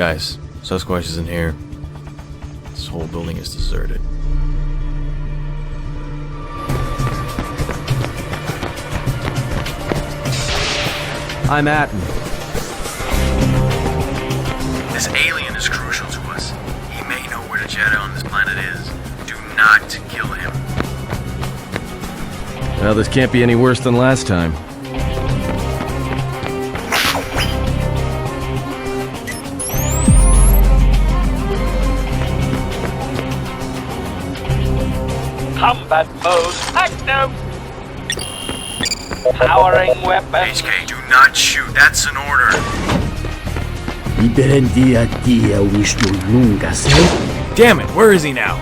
Guys, Sasquatch isn't here. This whole building is deserted. I'm Atten. This alien is crucial to us. He may know where the Jedi on this planet is. Do not kill him. Well, this can't be any worse than last time. Combat mode active! Powering weapons. HK, do not shoot. That's an order. Damn it, where is he now?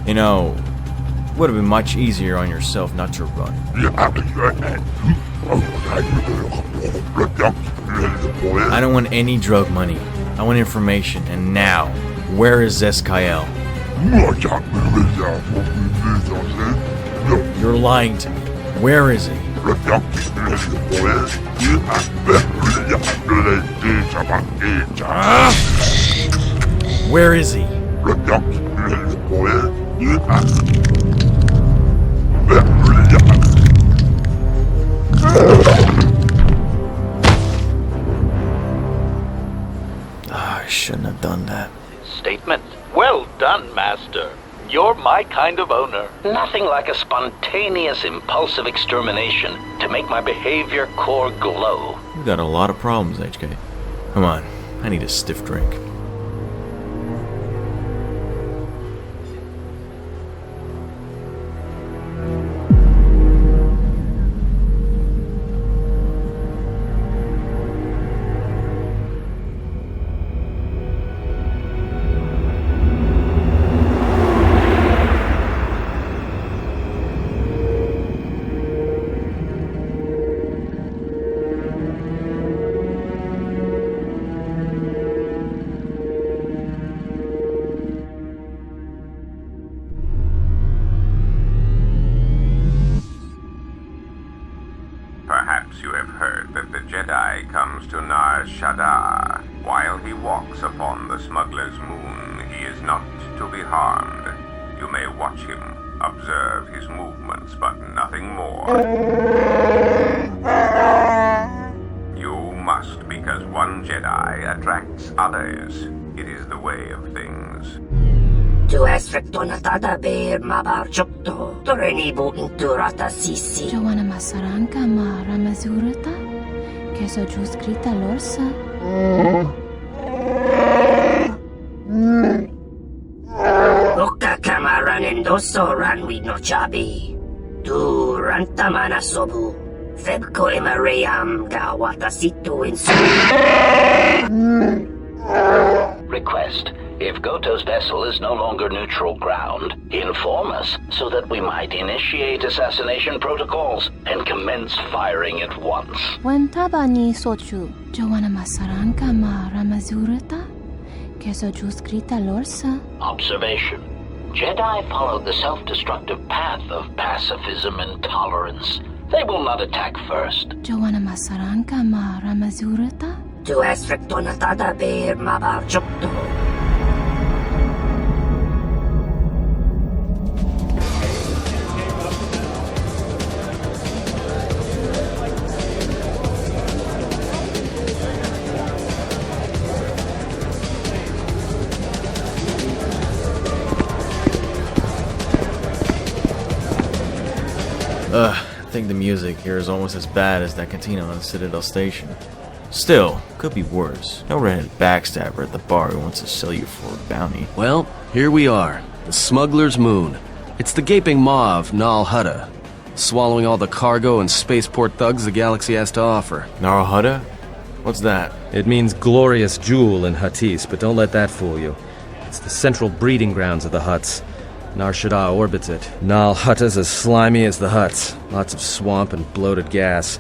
You know, would have been much easier on yourself not to run. I don't want any drug money. I want information, and now. Where is Zeskiel? You're lying to me. Where is he? Where is he? I shouldn't have done that. Statement. Well done, Master. You're my kind of owner. Nothing like a spontaneous, impulsive extermination to make my behavior core glow. You got a lot of problems, HK. Come on, I need a stiff drink. Perhaps you have heard that the Jedi comes to Nar Shaddaa. While he walks upon the smuggler's moon, he is not to be harmed. You may watch him, observe his movements, but nothing more. You must, because one Jedi attracts others. It is the way of things. Joanna Masaranka ma Ramazurata, che so giù scritta l'orsa. Oka kamaran endoso ranwi no chabi. Tu rantamana sobu. Febko emareyam ga watasitu insu. Request. If Goto's vessel is no longer neutral ground, inform us so that we might initiate assassination protocols and commence firing at once. When tabani sochu, Joanna Masaranka ma Ramazurata, che so giù scritta l'orsa. Observation. Jedi follow the self-destructive path of pacifism and tolerance. They will not attack first. Joanna Masaranka ma Ramazurata? Tu esfrektonatada beer mabar chokto. I think the music here is almost as bad as that cantina on Citadel Station. Still, could be worse. No redheaded backstabber at the bar who wants to sell you for a bounty. Well, here we are. The smuggler's moon. It's the gaping maw of Nar Shaddaa. swallowing all the cargo and spaceport thugs the galaxy has to offer. Nar Shaddaa? What's that? It means glorious jewel in Huttese, but don't let that fool you. It's the central breeding grounds of the Hutts. Nar Shaddaa orbits it. Nal Hutta's as slimy as the Hutts. Lots of swamp and bloated gas.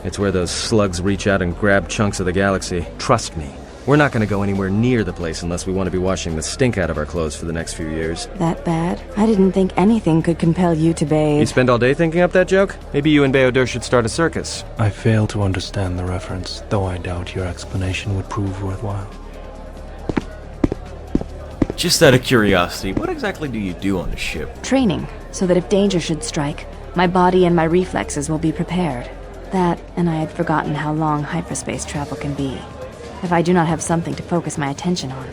It's where those slugs reach out and grab chunks of the galaxy. Trust me, we're not going to go anywhere near the place unless we want to be washing the stink out of our clothes for the next few years. That bad? I didn't think anything could compel you to bathe. You spend all day thinking up that joke? Maybe you and Bayodur should start a circus. I fail to understand the reference, though I doubt your explanation would prove worthwhile. Just out of curiosity, what exactly do you do on the ship? Training, so that if danger should strike, my body and my reflexes will be prepared. That, and I had forgotten how long hyperspace travel can be. If I do not have something to focus my attention on,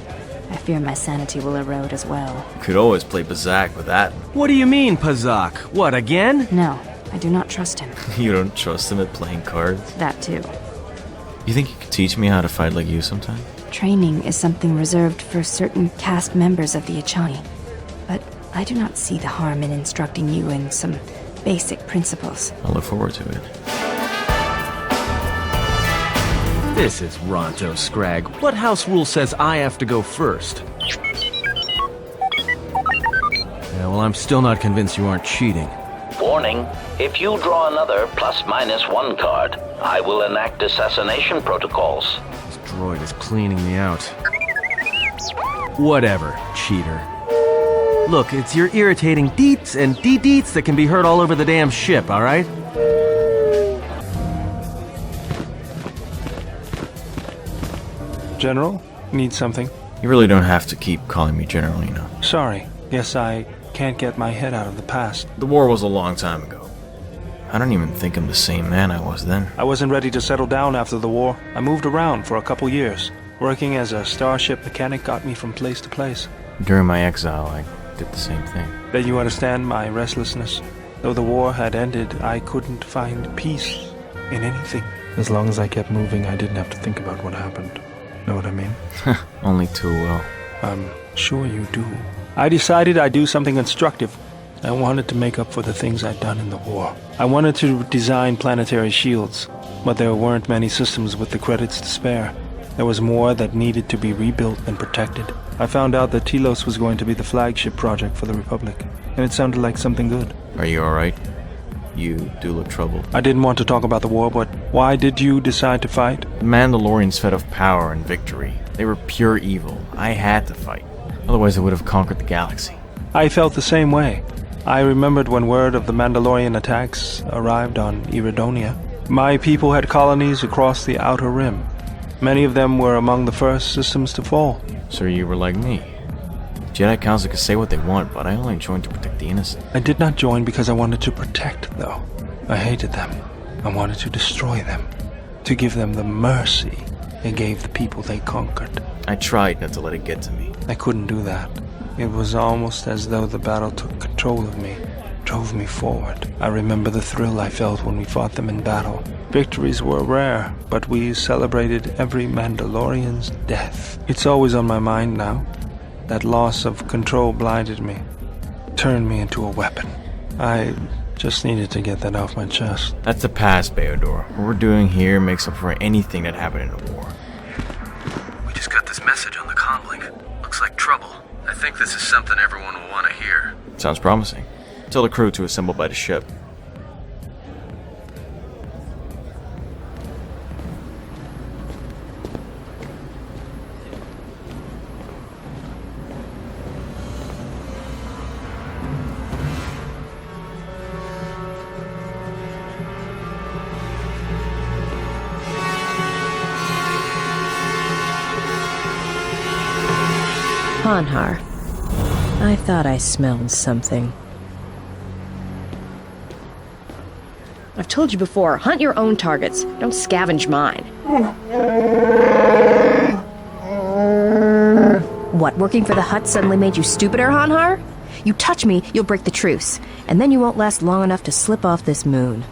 I fear my sanity will erode as well. You could always play Bazak with that. What do you mean, Pazak? What, again? No, I do not trust him. You don't trust him at playing cards? That too. You think you could teach me how to fight like you sometime? Training is something reserved for certain caste members of the Echani. But I do not see the harm in instructing you in some basic principles. I look forward to it. This is Ronto Scrag. What house rule says I have to go first? Yeah, well, I'm still not convinced you aren't cheating. Warning, if you draw another ±1 card, I will enact assassination protocols. This droid is cleaning me out. Whatever, cheater. Look, it's your irritating deets and de-deets that can be heard all over the damn ship, alright? General, need something? You really don't have to keep calling me General, you know. Sorry, guess I can't get my head out of the past. The war was a long time ago. I don't even think I'm the same man I was then. I wasn't ready to settle down after the war. I moved around for a couple years. Working as a starship mechanic got me from place to place. During my exile, I did the same thing. Then you understand my restlessness. Though the war had ended, I couldn't find peace in anything. As long as I kept moving, I didn't have to think about what happened. Know what I mean? Only too well. I'm sure you do. I decided I'd do something constructive. I wanted to make up for the things I'd done in the war. I wanted to design planetary shields, but there weren't many systems with the credits to spare. There was more that needed to be rebuilt and protected. I found out that Telos was going to be the flagship project for the Republic, and it sounded like something good. Are you alright? You do look troubled. I didn't want to talk about the war, but why did you decide to fight? The Mandalorians fed off power and victory. They were pure evil. I had to fight. Otherwise I would have conquered the galaxy. I felt the same way. I remembered when word of the Mandalorian attacks arrived on Iridonia. My people had colonies across the Outer Rim. Many of them were among the first systems to fall. So you were like me. Jedi Council can say what they want, but I only joined to protect the innocent. I did not join because I wanted to protect, though. I hated them. I wanted to destroy them. To give them the mercy they gave the people they conquered. I tried not to let it get to me. I couldn't do that. It was almost as though the battle took control of me, drove me forward. I remember the thrill I felt when we fought them in battle. Victories were rare, but we celebrated every Mandalorian's death. It's always on my mind now. That loss of control blinded me, turned me into a weapon. I just needed to get that off my chest. That's the past, Bayodur. What we're doing here makes up for anything that happened in the war. We just got this message on the comlink. Looks like trouble. I think this is something everyone will want to hear. Sounds promising. Tell the crew to assemble by the ship. Hanhar. I thought I smelled something. I've told you before, hunt your own targets. Don't scavenge mine. What, working for the Hutt suddenly made you stupider, Hanhar? You touch me, you'll break the truce. And then you won't last long enough to slip off this moon.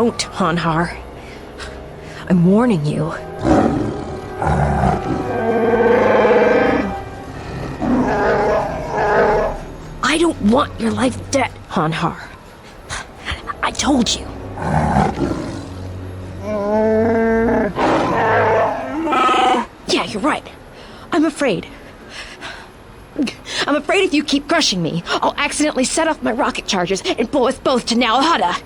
Don't, Hanhar. I'm warning you. I don't want your life dead, Hanhar. I told you. Yeah, you're right. I'm afraid. I'm afraid if you keep crushing me, I'll accidentally set off my rocket charges and pull us both to Nar Shaddaa.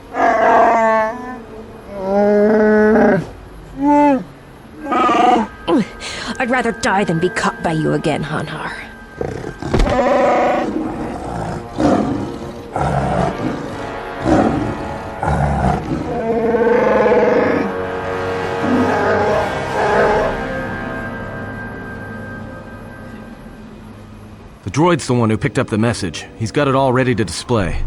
I'd rather die than be caught by you again, Hanhar. The droid's the one who picked up the message. He's got it all ready to display.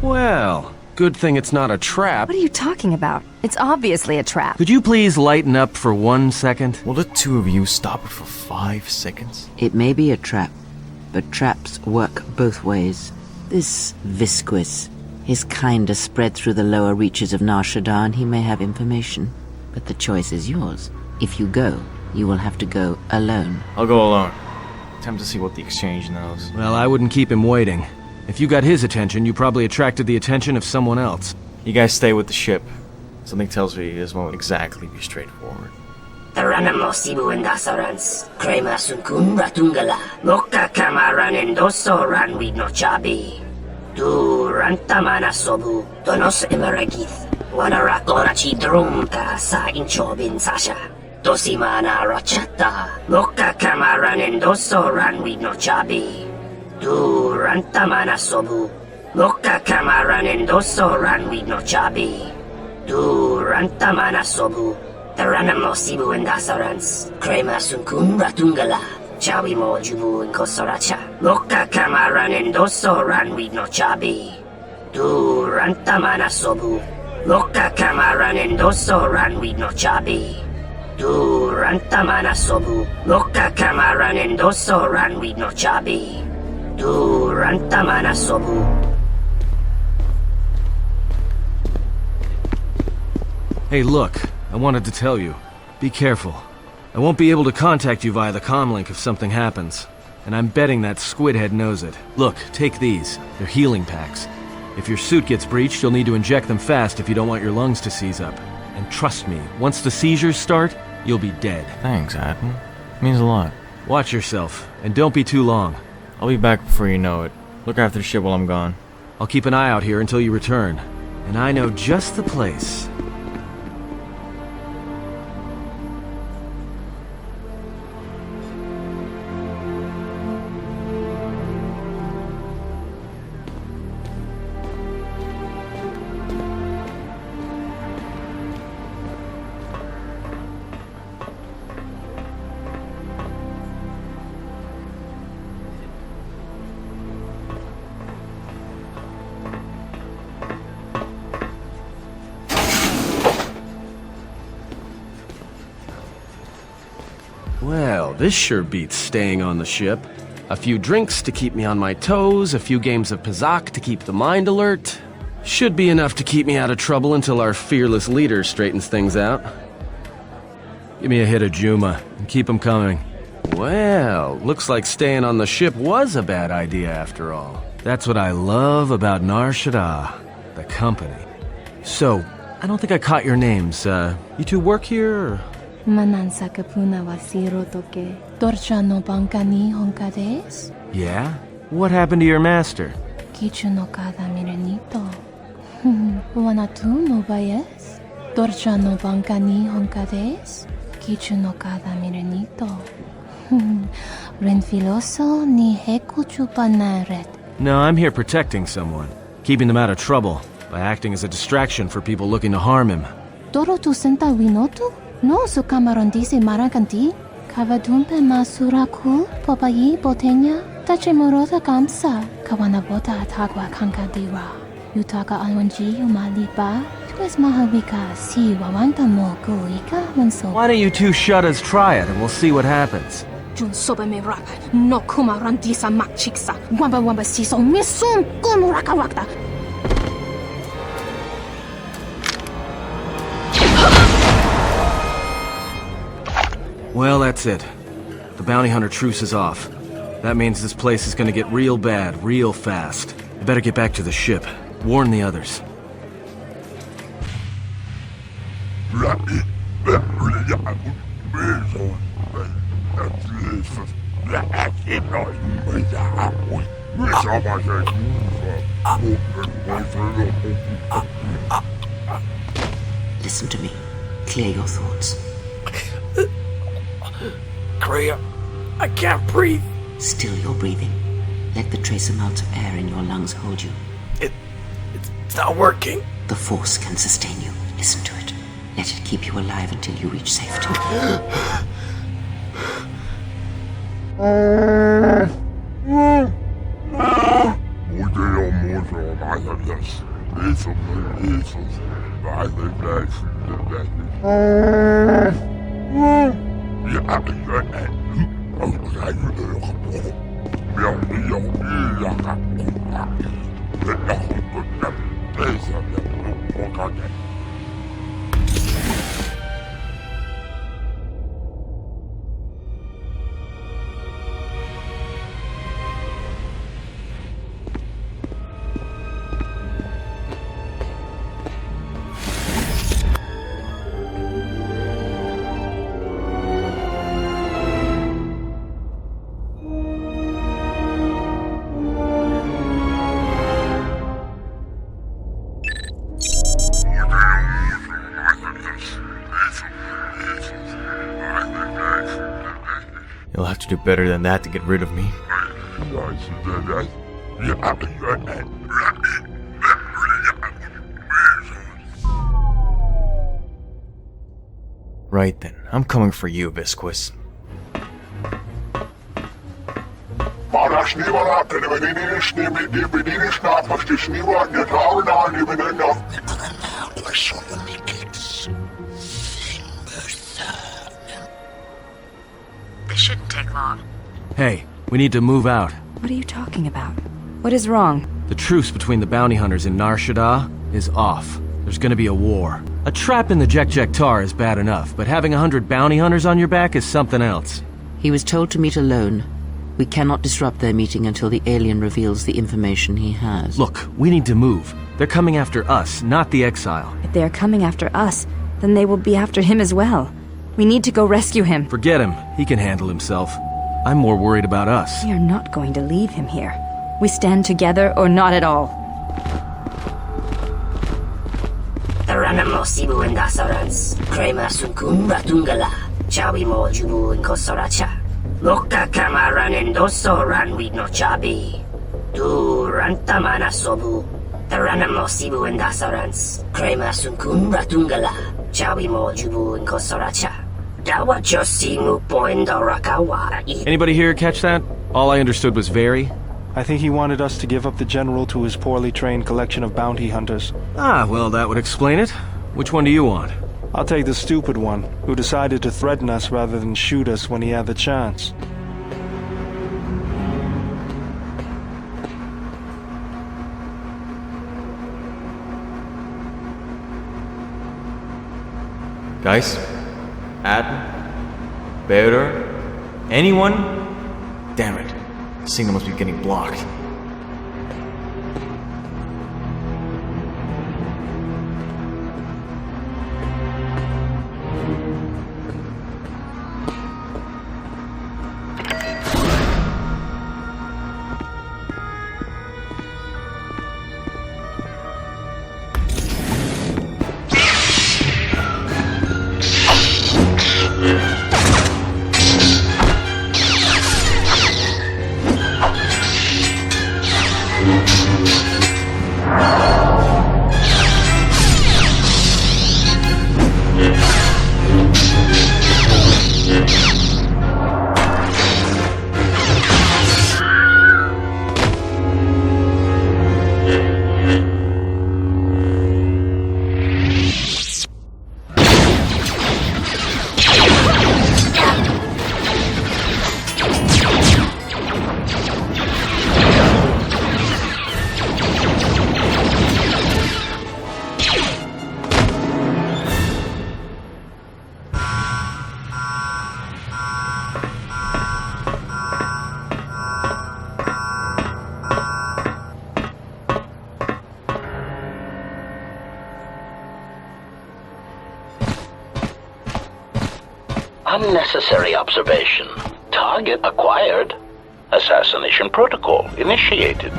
Well, good thing it's not a trap. What are you talking about? It's obviously a trap. Could you please lighten up for 1 second? Will the two of you stop it for 5 seconds? It may be a trap, but traps work both ways. This Visquis, his kind is spread through the lower reaches of Nar Shaddaa, and he may have information. But the choice is yours. If you go, you will have to go alone. I'll go alone. Time to see what the exchange knows. Well, I wouldn't keep him waiting. If you got his attention, you probably attracted the attention of someone else. You guys stay with the ship. Something tells me this won't exactly be straightforward. Taranamo Sibu and Dasarans, Krema Sunkun Ratungala, Moka Kamaran and Doso Ranwi no Chabi. Du Rantamana Sobu, Donos Emeragith, Wanarakorachi Drumka sa Inchobin Sasha. Dosimana Rochata, Moka Kamaran and Doso Ranwi no Chabi. Du Rantamana Sobu, Moka Kamaran and Doso Ranwi no Chabi. Du Rantamana Sobu, Taranamo Sibu and Dasarans, Krema Sunkun Ratungala, Chawi Mo Jubu and Kosoracha, Moka Kamaran and Doso Ranwi no Chabi. Du Rantamana Sobu, Moka Kamaran and Doso Ranwi no Chabi. Du Rantamana Sobu, Moka Kamaran and Doso Ranwi no Chabi. Du Rantamana Sobu. Hey, look, I wanted to tell you. Be careful. I won't be able to contact you via the comlink if something happens. And I'm betting that Squidhead knows it. Look, take these. They're healing packs. If your suit gets breached, you'll need to inject them fast if you don't want your lungs to seize up. And trust me, once the seizures start, you'll be dead. Thanks, Admin. Means a lot. Watch yourself, and don't be too long. I'll be back before you know it. Look after the ship while I'm gone. I'll keep an eye out here until you return. And I know just the place. Well, this sure beats staying on the ship. A few drinks to keep me on my toes, a few games of Pazak to keep the mind alert. Should be enough to keep me out of trouble until our fearless leader straightens things out. Give me a hit of Juma, and keep 'em coming. Well, looks like staying on the ship was a bad idea after all. That's what I love about Nar Shaddaa, the company. So, I don't think I caught your names. You two work here, or...? Manansa kapuna wasiro toke. Torcha no bankani honkades. Yeah? What happened to your master? Kichu no kada mirenito. Wanatu no bayes. Torcha no bankani honkades. Kichu no kada mirenito. Renfiloso ni heku chupanaret. No, I'm here protecting someone. Keeping them out of trouble. By acting as a distraction for people looking to harm him. Toro tu senta winotu? No, su camarondisi marankanti. Kavadumpe masuraku popayi botenya tachimorota kamsa kawanabota tagwa kankadira Yutaka alwanji umaliba Twes mahavika si wawanta moku ika manso Why don't you two Shaddaas try it and we'll see what happens? Jun soba me rapa no kuma randisa makchiksa wamba wamba siso misum kun rakawakta Well, that's it. The bounty hunter truce is off. That means this place is gonna get real bad, real fast. I better get back to the ship. Warn the others. Listen to me. Clear your thoughts. Kreia, I can't breathe. Still your breathing. Let the trace amounts of air in your lungs hold you. It's not working. The Force can sustain you. Listen to it. Let it keep you alive until you reach safety. You'll have to do better than that to get rid of me. Right then, I'm coming for you, Visquis. This shouldn't take long. Hey, we need to move out. What are you talking about? What is wrong? The truce between the bounty hunters and Nar Shaddaa is off. There's gonna be a war. A trap in the Jek Tar is bad enough, but having 100 bounty hunters on your back is something else. He was told to meet alone. We cannot disrupt their meeting until the alien reveals the information he has. Look, we need to move. They're coming after us, not the exile. If they are coming after us, then they will be after him as well. We need to go rescue him. Forget him. He can handle himself. I'm more worried about us. We are not going to leave him here. We stand together or not at all. Taranamo sibu endasorans, crema sunkun ratungala, chawi mo jubu inkosoracha. Loka kamaran endoso ran we no chabi. Du rantamana sobu. Taranamo sibu endasorans, crema sunkun ratungala, chawi mo jubu inkosoracha. Dawa josimu poendorakawa. Anybody here catch that? All I understood was very. I think he wanted us to give up the General to his poorly trained collection of bounty hunters. Ah, well, that would explain it. Which one do you want? I'll take the stupid one, who decided to threaten us rather than shoot us when he had the chance. Guys? Adam? Bearer? Anyone? Damn it. The signal must be getting blocked. Unnecessary observation. Target acquired. Assassination protocol initiated.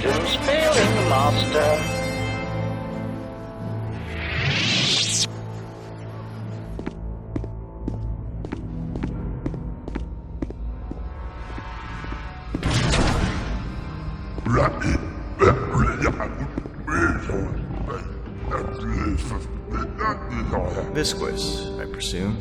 Systems failing, Master. Visquis, I presume.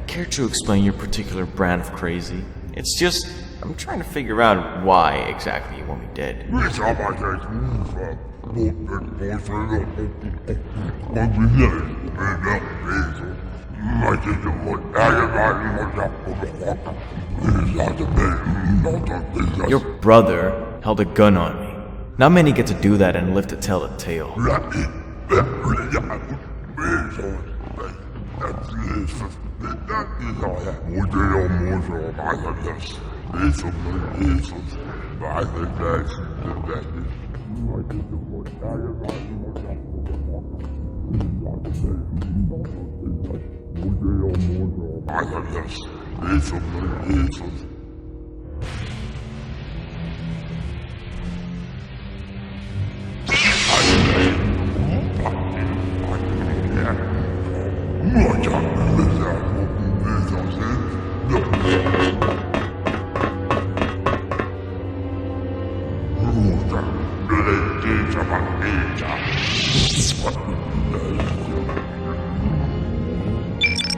Care to explain your particular brand of crazy? It's just, I'm trying to figure out why exactly you want me dead. Your brother held a gun on me. Not many get to do that and live to tell the tale.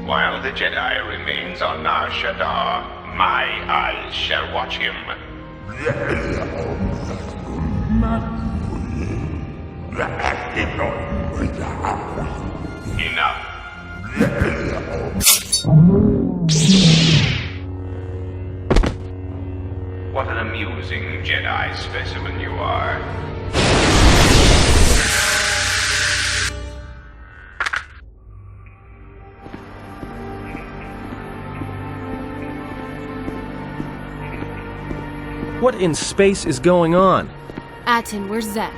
While the Jedi remains on Nar Shaddaa, my eyes shall watch him. Enough. What an amusing Jedi specimen you are. What in space is going on? Aten, where's Zek?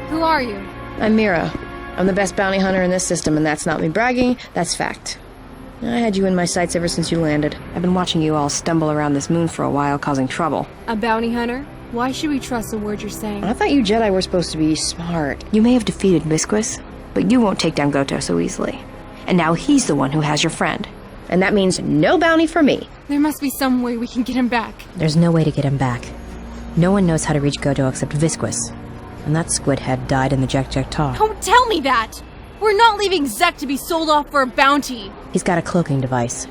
Who are you? I'm Mira. I'm the best bounty hunter in this system, and that's not me bragging, that's fact. I had you in my sights ever since you landed. I've been watching you all stumble around this moon for a while, causing trouble. A bounty hunter? Why should we trust the word you're saying? I thought you Jedi were supposed to be smart. You may have defeated Visquis, but you won't take down Goto so easily. And now he's the one who has your friend. And that means no bounty for me. There must be some way we can get him back. There's no way to get him back. No one knows how to reach Goto except Visquis. And that squidhead died in the Jack talk. Don't tell me that! We're not leaving Zek to be sold off for a bounty! He's got a cloaking device.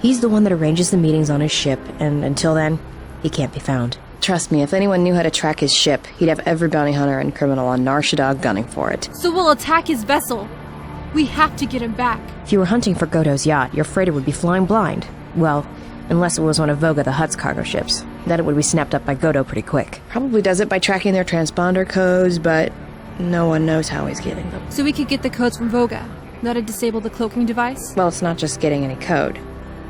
He's the one that arranges the meetings on his ship, and until then, he can't be found. Trust me, if anyone knew how to track his ship, he'd have every bounty hunter and criminal on Nar Shaddaa gunning for it. So we'll attack his vessel. We have to get him back. If you were hunting for Goto's yacht, your freighter would be flying blind. Well, unless it was one of Voga the Hutt's cargo ships. Then it would be snapped up by Goto pretty quick. Probably does it by tracking their transponder codes, but no one knows how he's getting them. So we could get the codes from Voga, not to disable the cloaking device? Well, it's not just getting any code.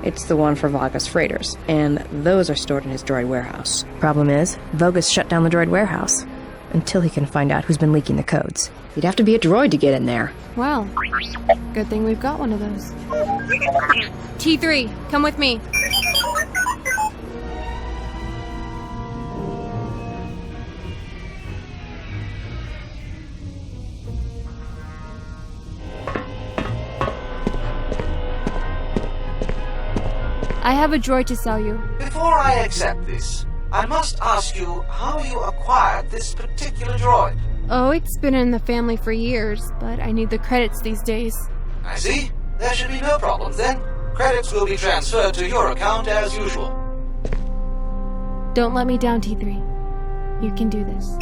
It's the one for Voga's freighters, and those are stored in his droid warehouse. Problem is, Voga's shut down the droid warehouse. Until he can find out who's been leaking the codes. You'd have to be a droid to get in there. Well, good thing we've got one of those. T3, come with me. I have a droid to sell you. Before I accept this, I must ask you how you acquired this particular droid. Oh, it's been in the family for years, but I need the credits these days. I see. There should be no problems then. Credits will be transferred to your account as usual. Don't let me down, T3. You can do this.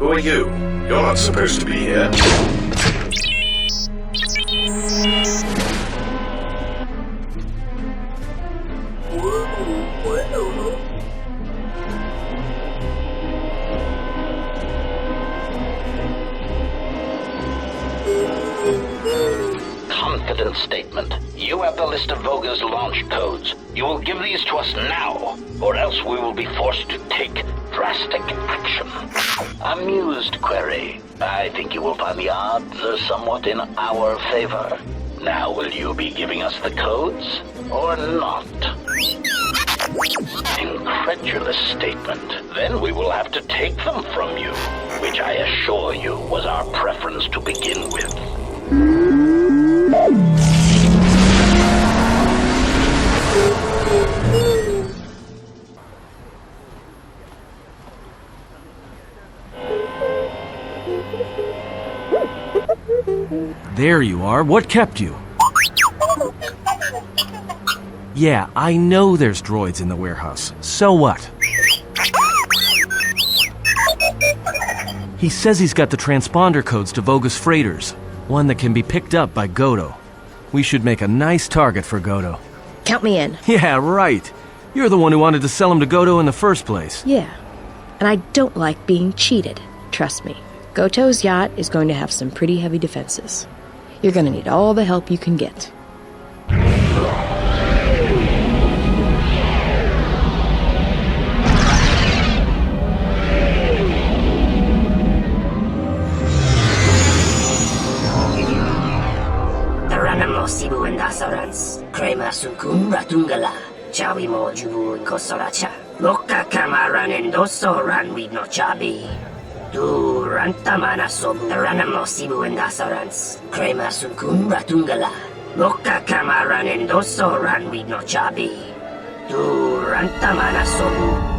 Who are you? You're not supposed to be here. Confident statement. You have the list of Voga's launch codes. You will give these to us now, or else we will be forced to take drastic action. Amused, Query. I think you will find the odds are somewhat in our favor. Now, will you be giving us the codes, or not? Incredulous statement. Then we will have to take them from you, which I assure you was our preference to begin with. There you are. What kept you? Yeah, I know there's droids in the warehouse. So what? He says he's got the transponder codes to Voga's freighters. One that can be picked up by Goto. We should make a nice target for Goto. Count me in. Yeah, right. You're the one who wanted to sell him to Goto in the first place. Yeah. And I don't like being cheated. Trust me. Goto's yacht is going to have some pretty heavy defenses. You're going to need all the help you can get. Taranamo Sibu and Asarans, Krema Sunkun Ratungala, Chawi Mo Jubu and Kosoracha, Loka Kamaran and Doso Ran with no Chabi. Du Rantamana Sobu, Taranamo Sibu and Asarans, Krema Sunkun Ratungala, Loka Kamaran and Doso Ran with no Chabi. Du Rantamana Sobu.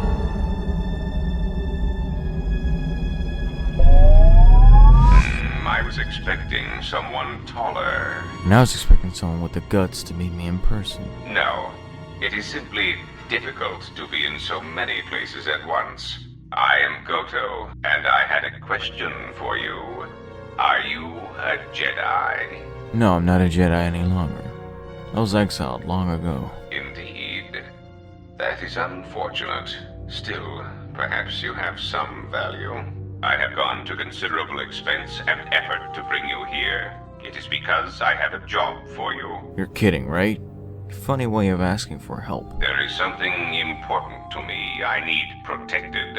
I was expecting someone taller. And I was expecting someone with the guts to meet me in person. No, it is simply difficult to be in so many places at once. I am Goto, and I had a question for you. Are you a Jedi? No, I'm not a Jedi any longer. I was exiled long ago. Indeed. That is unfortunate. Still, perhaps you have some value. I have gone to considerable expense and effort to bring you here. It is because I have a job for you. You're kidding, right? Funny way of asking for help. There is something important to me I need protected.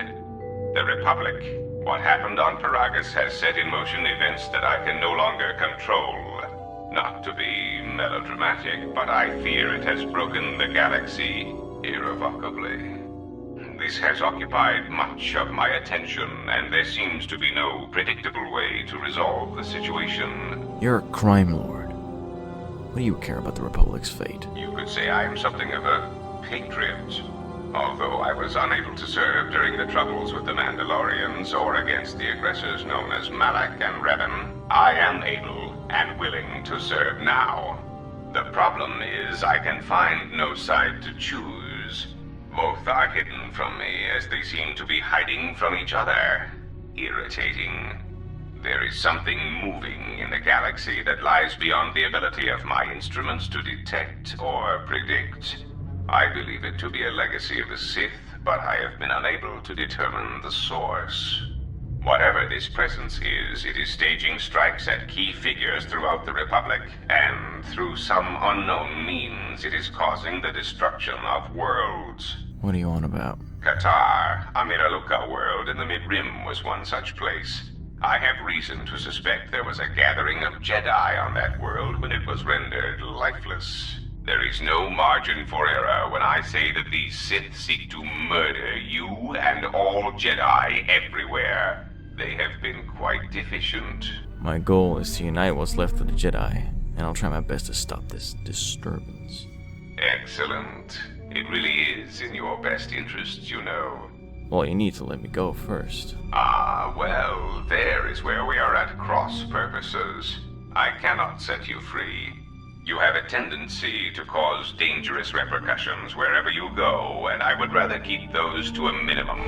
The Republic. What happened on Paragus has set in motion events that I can no longer control. Not to be melodramatic, but I fear it has broken the galaxy irrevocably. This has occupied much of my attention, and there seems to be no predictable way to resolve the situation. You're a crime lord. What do you care about the Republic's fate? You could say I am something of a patriot. Although I was unable to serve during the troubles with the Mandalorians or against the aggressors known as Malak and Revan, I am able and willing to serve now. The problem is I can find no side to choose. Both are hidden from me as they seem to be hiding from each other. Irritating. There is something moving in the galaxy that lies beyond the ability of my instruments to detect or predict. I believe it to be a legacy of the Sith, but I have been unable to determine the source. Whatever this presence is, it is staging strikes at key figures throughout the Republic, and through some unknown means, it is causing the destruction of worlds. What are you on about? KOTOR, a Miraluka world in the Mid-Rim, was one such place. I have reason to suspect there was a gathering of Jedi on that world when it was rendered lifeless. There is no margin for error when I say that these Sith seek to murder you and all Jedi everywhere. They have been quite deficient. My goal is to unite what's left of the Jedi, and I'll try my best to stop this disturbance. Excellent. It really is in your best interests, you know. Well, you need to let me go first. Ah, well, there is where we are at cross purposes. I cannot set you free. You have a tendency to cause dangerous repercussions wherever you go, and I would rather keep those to a minimum.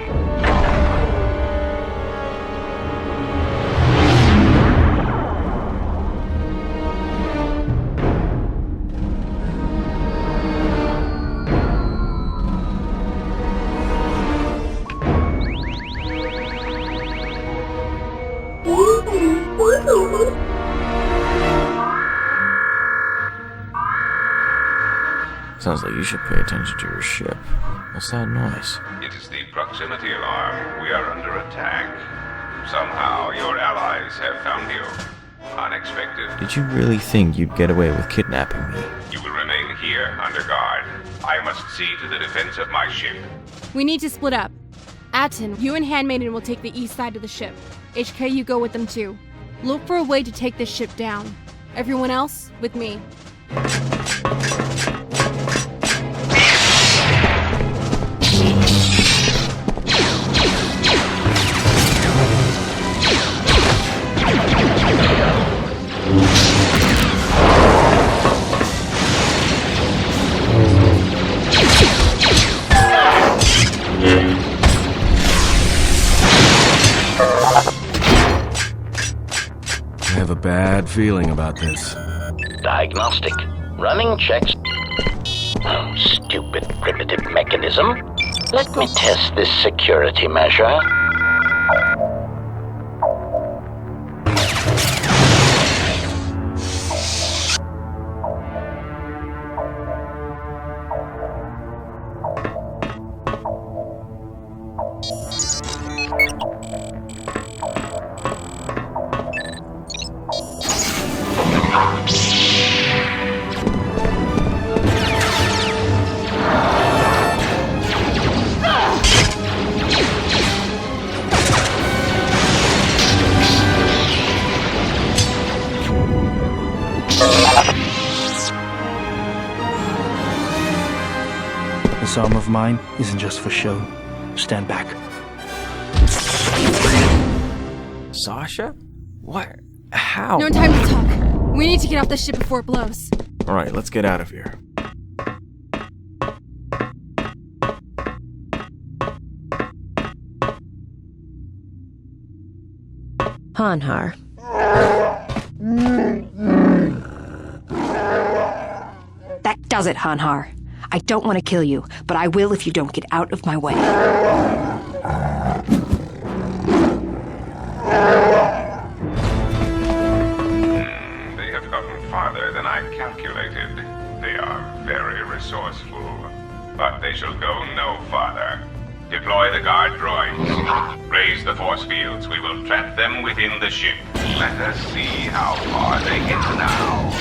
Sounds like you should pay attention to your ship. What's that noise? It is the proximity alarm. We are under attack. Somehow your allies have found you. Unexpected. Did you really think you'd get away with kidnapping me? You will remain here under guard. I must see to the defense of my ship. We need to split up. Atten, you and Handmaiden will take the east side of the ship. HK, you go with them too. Look for a way to take this ship down. Everyone else, with me. I have a bad feeling about this. Diagnostic. Running checks. Oh, stupid primitive mechanism. Let me test this security measure. This arm of mine isn't just for show. Stand back. Sasha? What? How? No time to talk. We need to get off the ship before it blows. Alright, let's get out of here. Hanhar. That does it, Hanhar. I don't want to kill you, but I will if you don't get out of my way. They have gotten farther than I calculated. They are very resourceful, but they shall go no farther. Deploy the guard droids. Raise the force fields. We will trap them within the ship. Let us see how far they get now.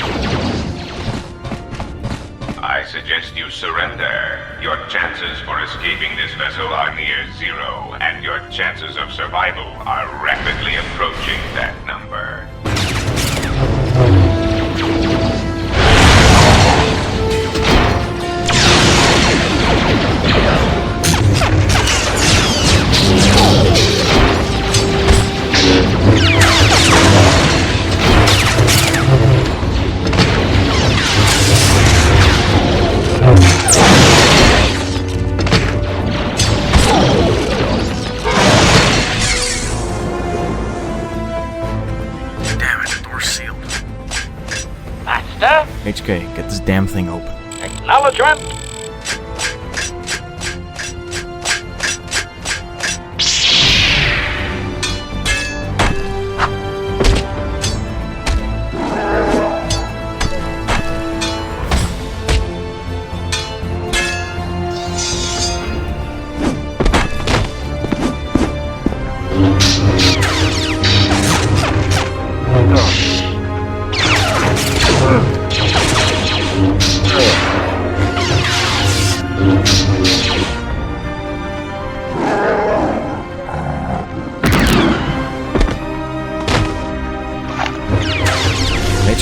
I suggest you surrender. Your chances for escaping this vessel are near zero, and your chances of survival are rapidly approaching that number. HK, get this damn thing open. Acknowledgement.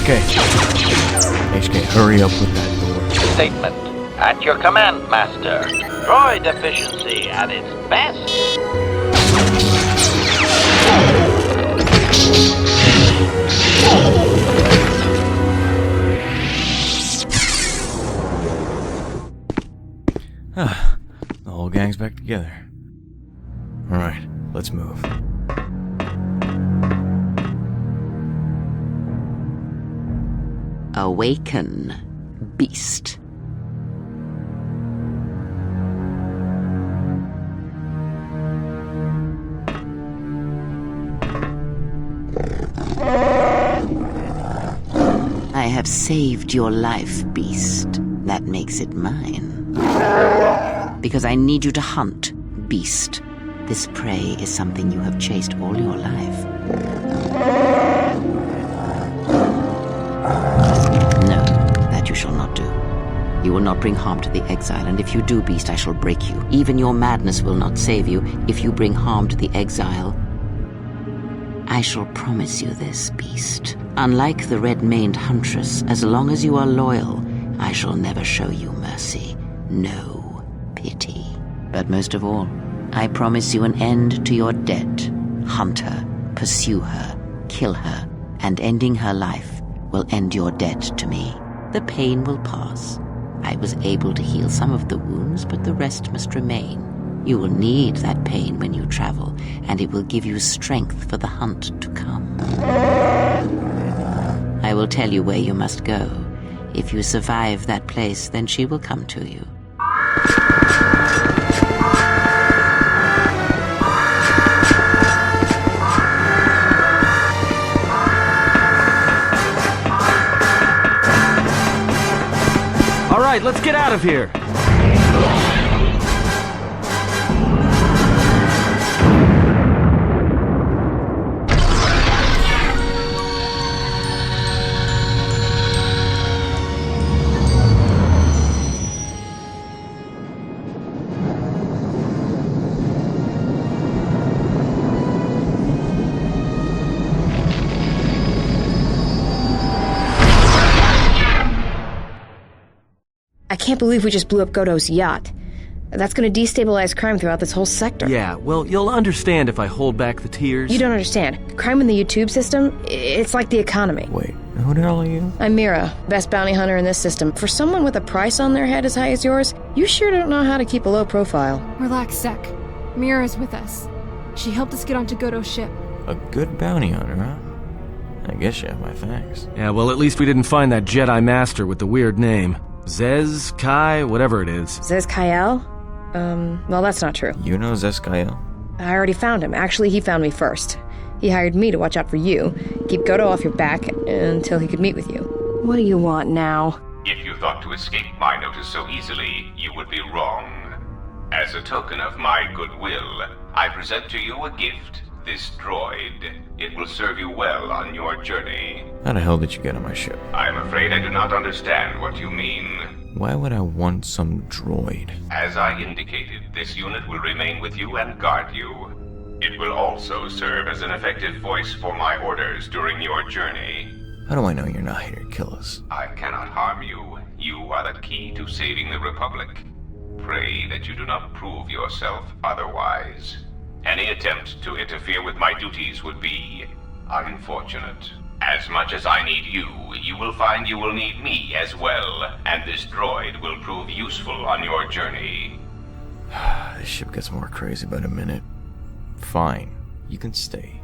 HK, hurry up with that door. Statement. At your command, Master. Droid efficiency at its best. The whole gang's back together. Alright, let's move. Awaken, beast. I have saved your life, beast. That makes it mine. Because I need you to hunt, beast. This prey is something you have chased all your life. No, that you shall not do. You will not bring harm to the exile, and if you do, beast, I shall break you. Even your madness will not save you if you bring harm to the exile. I shall promise you this, beast. Unlike the red-maned huntress, as long as you are loyal, I shall never show you mercy. No pity. But most of all, I promise you an end to your debt. Hunt her, pursue her, kill her, and ending her life will end your debt to me. The pain will pass. I was able to heal some of the wounds, but the rest must remain. You will need that pain when you travel, and it will give you strength for the hunt to come. I will tell you where you must go. If you survive that place, then she will come to you. All right, let's get out of here. I can't believe we just blew up Goto's yacht. That's gonna destabilize crime throughout this whole sector. Yeah, well, you'll understand if I hold back the tears. You don't understand. Crime in the YouTube system, it's like the economy. Wait, who the hell are you? I'm Mira, best bounty hunter in this system. For someone with a price on their head as high as yours, you sure don't know how to keep a low profile. Relax, Sec. Mira's with us. She helped us get onto Goto's ship. A good bounty hunter, huh? I guess you have my thanks. Yeah, well, at least we didn't find that Jedi Master with the weird name. Zez, Kai, whatever it is. Zez Kyle? Well, that's not true. You know Zeskael? I already found him. Actually, he found me first. He hired me to watch out for you, keep Goto off your back until he could meet with you. What do you want now? If you thought to escape my notice so easily, you would be wrong. As a token of my goodwill, I present to you a gift, this droid. It will serve you well on your journey. How the hell did you get on my ship? I'm afraid I do not understand what you mean. Why would I want some droid? As I indicated, this unit will remain with you and guard you. It will also serve as an effective voice for my orders during your journey. How do I know you're not here to kill us? I cannot harm you. You are the key to saving the Republic. Pray that you do not prove yourself otherwise. Any attempt to interfere with my duties would be unfortunate. As much as I need you, you will find you will need me as well, and this droid will prove useful on your journey. This ship gets more crazy by the minute. Fine, you can stay.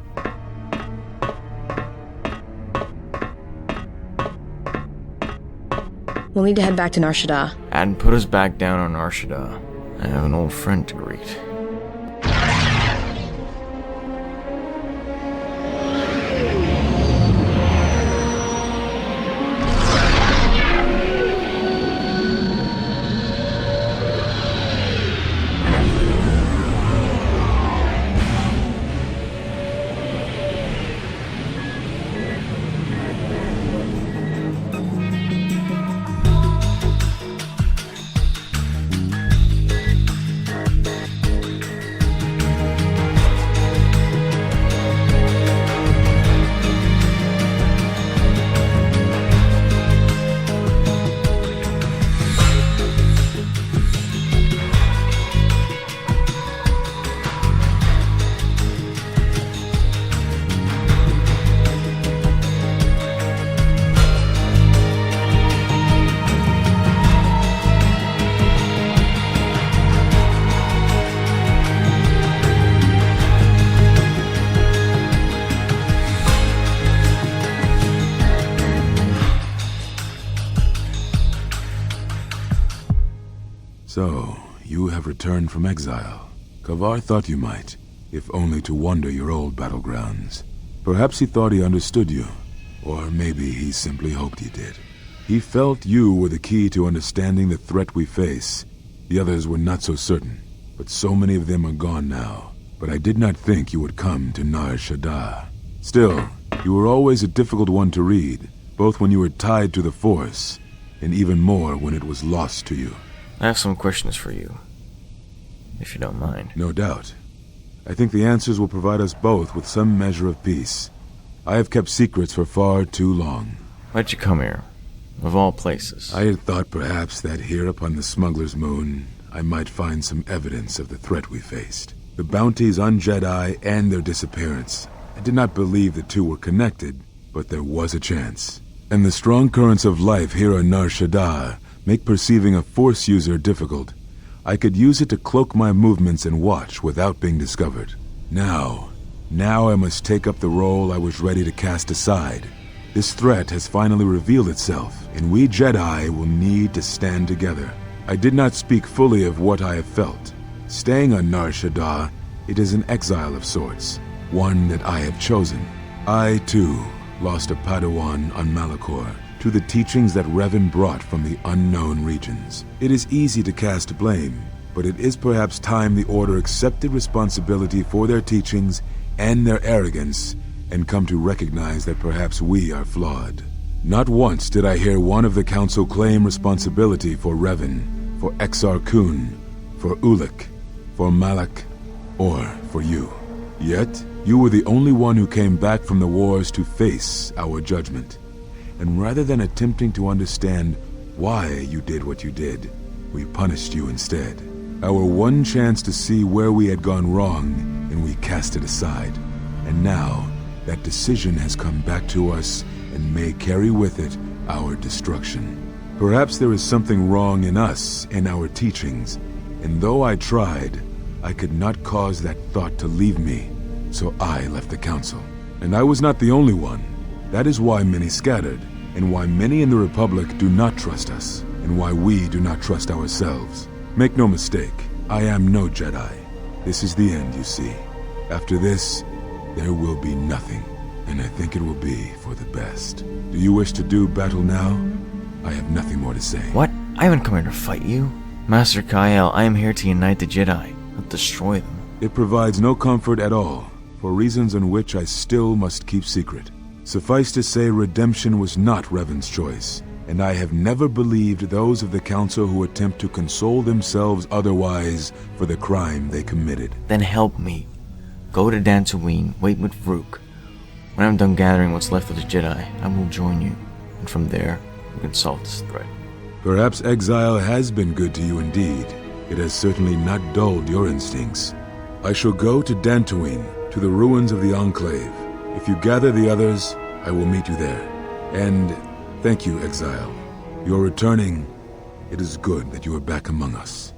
We'll need to head back to Nar Shaddaa. And put us back down on Nar Shaddaa. I have an old friend to greet. So, you have returned from exile. Kavar thought you might, if only to wander your old battlegrounds. Perhaps he thought he understood you, or maybe he simply hoped he did. He felt you were the key to understanding the threat we face. The others were not so certain, but so many of them are gone now. But I did not think you would come to Nar Shaddaa. Still, you were always a difficult one to read, both when you were tied to the Force, and even more when it was lost to you. I have some questions for you, if you don't mind. No doubt. I think the answers will provide us both with some measure of peace. I have kept secrets for far too long. Why'd you come here? Of all places. I had thought perhaps that here upon the smuggler's moon, I might find some evidence of the threat we faced. The bounties on Jedi and their disappearance. I did not believe the two were connected, but there was a chance. And the strong currents of life here on Nar Shaddaa make perceiving a Force user difficult. I could use it to cloak my movements and watch without being discovered. Now I must take up the role I was ready to cast aside. This threat has finally revealed itself, and we Jedi will need to stand together. I did not speak fully of what I have felt. Staying on Nar Shaddaa, it is an exile of sorts, one that I have chosen. I, too, lost a Padawan on Malachor to the teachings that Revan brought from the unknown regions. It is easy to cast blame, but it is perhaps time the Order accepted responsibility for their teachings and their arrogance, and come to recognize that perhaps we are flawed. Not once did I hear one of the Council claim responsibility for Revan, for Exar Kun, for Ulik, for Malak, or for you. Yet, you were the only one who came back from the wars to face our judgment. And rather than attempting to understand why you did what you did, we punished you instead. Our one chance to see where we had gone wrong, and we cast it aside. And now, that decision has come back to us and may carry with it our destruction. Perhaps there is something wrong in us and our teachings, and though I tried, I could not cause that thought to leave me, so I left the Council. And I was not the only one. That is why many scattered, and why many in the Republic do not trust us, and why we do not trust ourselves. Make no mistake, I am no Jedi. This is the end, you see. After this, there will be nothing, and I think it will be for the best. Do you wish to do battle now? I have nothing more to say. What? I haven't come here to fight you. Master Kyle, I am here to unite the Jedi, not destroy them. It provides no comfort at all, for reasons in which I still must keep secret. Suffice to say, redemption was not Revan's choice, and I have never believed those of the Council who attempt to console themselves otherwise for the crime they committed. Then help me. Go to Dantooine, wait with Rook. When I'm done gathering what's left of the Jedi, I will join you, and from there, we can solve this threat. Perhaps exile has been good to you indeed. It has certainly not dulled your instincts. I shall go to Dantooine, to the ruins of the Enclave. If you gather the others, I will meet you there. And thank you, Exile. You're returning. It is good that you are back among us.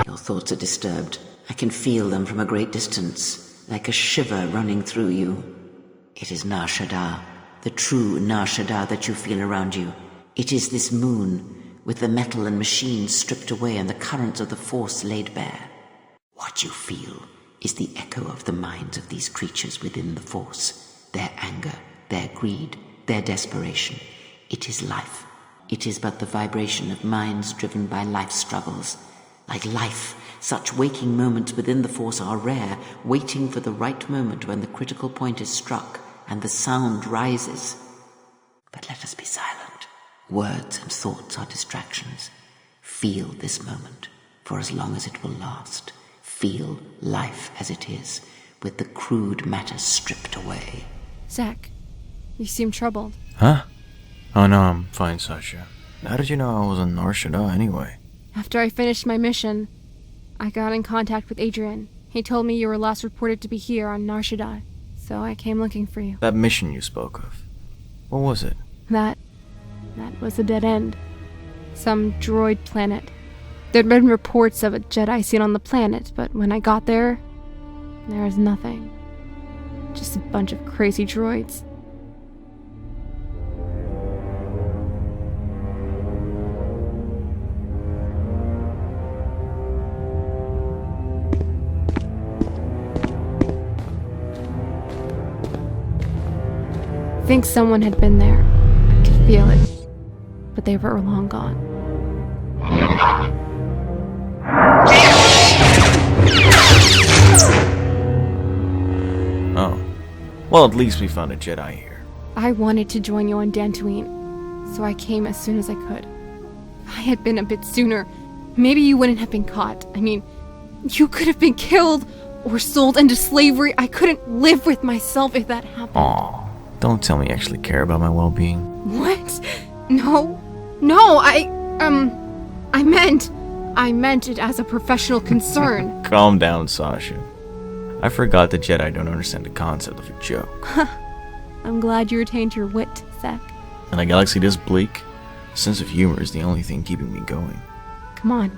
Your thoughts are disturbed. I can feel them from a great distance, like a shiver running through you. It is Nar Shaddaa, the true Nar Shaddaa that you feel around you. It is this moon, with the metal and machines stripped away and the currents of the Force laid bare. What you feel is the echo of the minds of these creatures within the Force, their anger, their greed, their desperation. It is life. It is but the vibration of minds driven by life's struggles. Like life, such waking moments within the Force are rare, waiting for the right moment when the critical point is struck and the sound rises. But let us be silent. Words and thoughts are distractions. Feel this moment, for as long as it will last. Feel life as it is, with the crude matter stripped away. Zach, you seem troubled. Huh? Oh no, I'm fine, Sasha. How did you know I was on Nar Shaddaa anyway? After I finished my mission, I got in contact with Adrian. He told me you were last reported to be here on Nar Shaddaa, so I came looking for you. That mission you spoke of. What was it? That was a dead end. Some droid planet. There'd been reports of a Jedi seen on the planet, but when I got there was nothing. Just a bunch of crazy droids. I think someone had been there. I could feel it. But they were long gone. Oh. Well, at least we found a Jedi here. I wanted to join you on Dantooine, so I came as soon as I could. If I had been a bit sooner, maybe you wouldn't have been caught. I mean, you could have been killed or sold into slavery. I couldn't live with myself if that happened. Aw. Don't tell me you actually care about my well-being. What? No, I meant it as a professional concern. Calm down, Sasha. I forgot the Jedi don't understand the concept of a joke. I'm glad you retained your wit, Zach. In a galaxy this bleak, a sense of humor is the only thing keeping me going. Come on,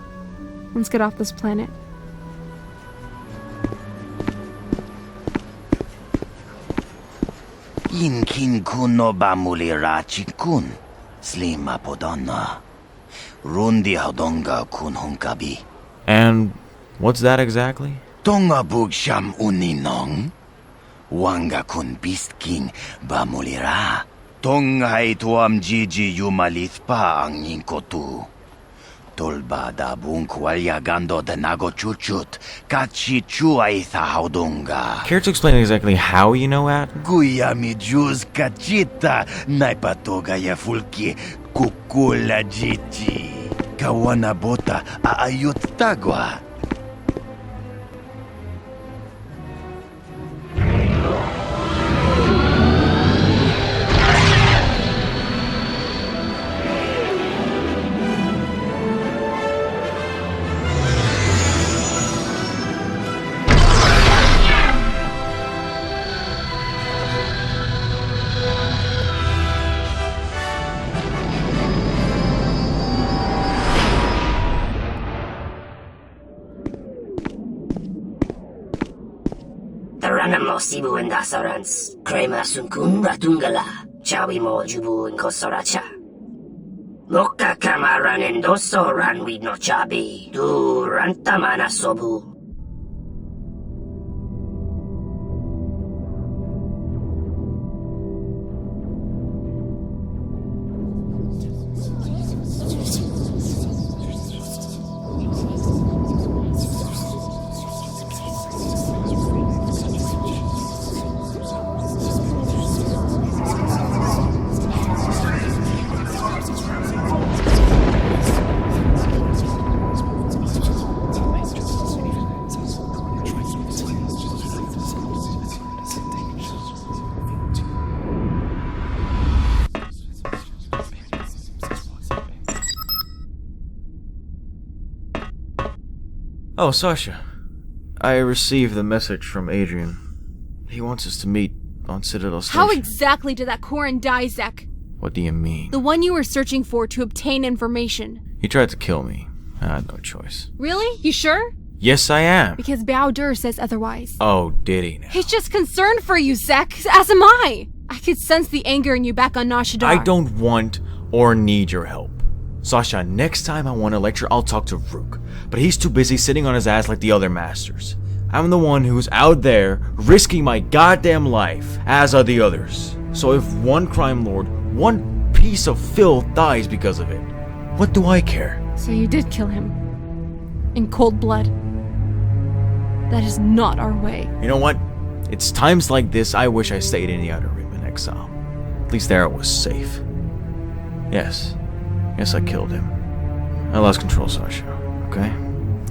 let's get off this planet. Inkin kuno bamulira chikun, slima podonna. Rundi hodonga kun hunkabi. And what's that exactly? Tonga bug sham uninong. Wanga kun beast king bamulira. Tonga ituam jiji yumalitpa ang inkotu. Tolba da bunkwalya gando de nago chuchut. Kachi chua itha hodonga. Care to explain exactly how you know that? Guyami juz kachita. Naipatoga ya fulki. Kukula jiji. Kawana bota aayut tagwa. Taranam mo sibu and dasarans. Krema sunkun ratungala. Chawi mo jubu and kosoracha. Moka kamaran and doso ran with no chabi. Du rantamana sobu. Oh, Sasha. I received the message from Adrian. He wants us to meet on Citadel Station. How exactly did that Koran die, Zek? What do you mean? The one you were searching for to obtain information. He tried to kill me. I had no choice. Really? You sure? Yes, I am. Because Bao-Dur says otherwise. Oh, did he now? He's just concerned for you, Zek, as am I. I could sense the anger in you back on Nar Shaddaa. I don't want or need your help. Sasha, next time I want to lecture, I'll talk to Rook. But he's too busy sitting on his ass like the other masters. I'm the one who's out there risking my goddamn life, as are the others. So if one crime lord, one piece of filth dies because of it, what do I care? So you did kill him. In cold blood. That is not our way. You know what? It's times like this I wish I stayed in the Outer Rim in exile. At least there I was safe. Yes, I killed him. I lost control, Sasha, okay?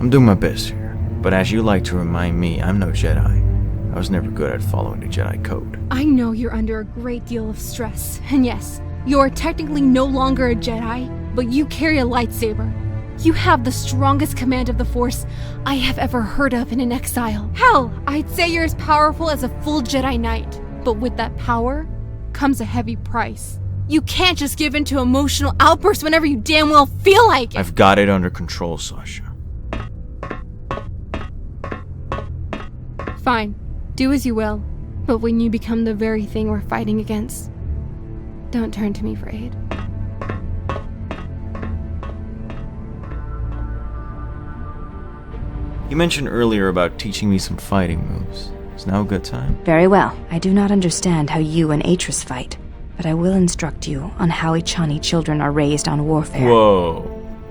I'm doing my best here. But as you like to remind me, I'm no Jedi. I was never good at following the Jedi code. I know you're under a great deal of stress. And yes, you're technically no longer a Jedi, but you carry a lightsaber. You have the strongest command of the Force I have ever heard of in an exile. Hell, I'd say you're as powerful as a full Jedi Knight. But with that power comes a heavy price. You can't just give in to emotional outbursts whenever you damn well feel like it. I've got it under control, Sasha. Fine. Do as you will. But when you become the very thing we're fighting against, don't turn to me for aid. You mentioned earlier about teaching me some fighting moves. Is now a good time? Very well. I do not understand how you and Atris fight, but I will instruct you on how Ichani children are raised on warfare. Whoa.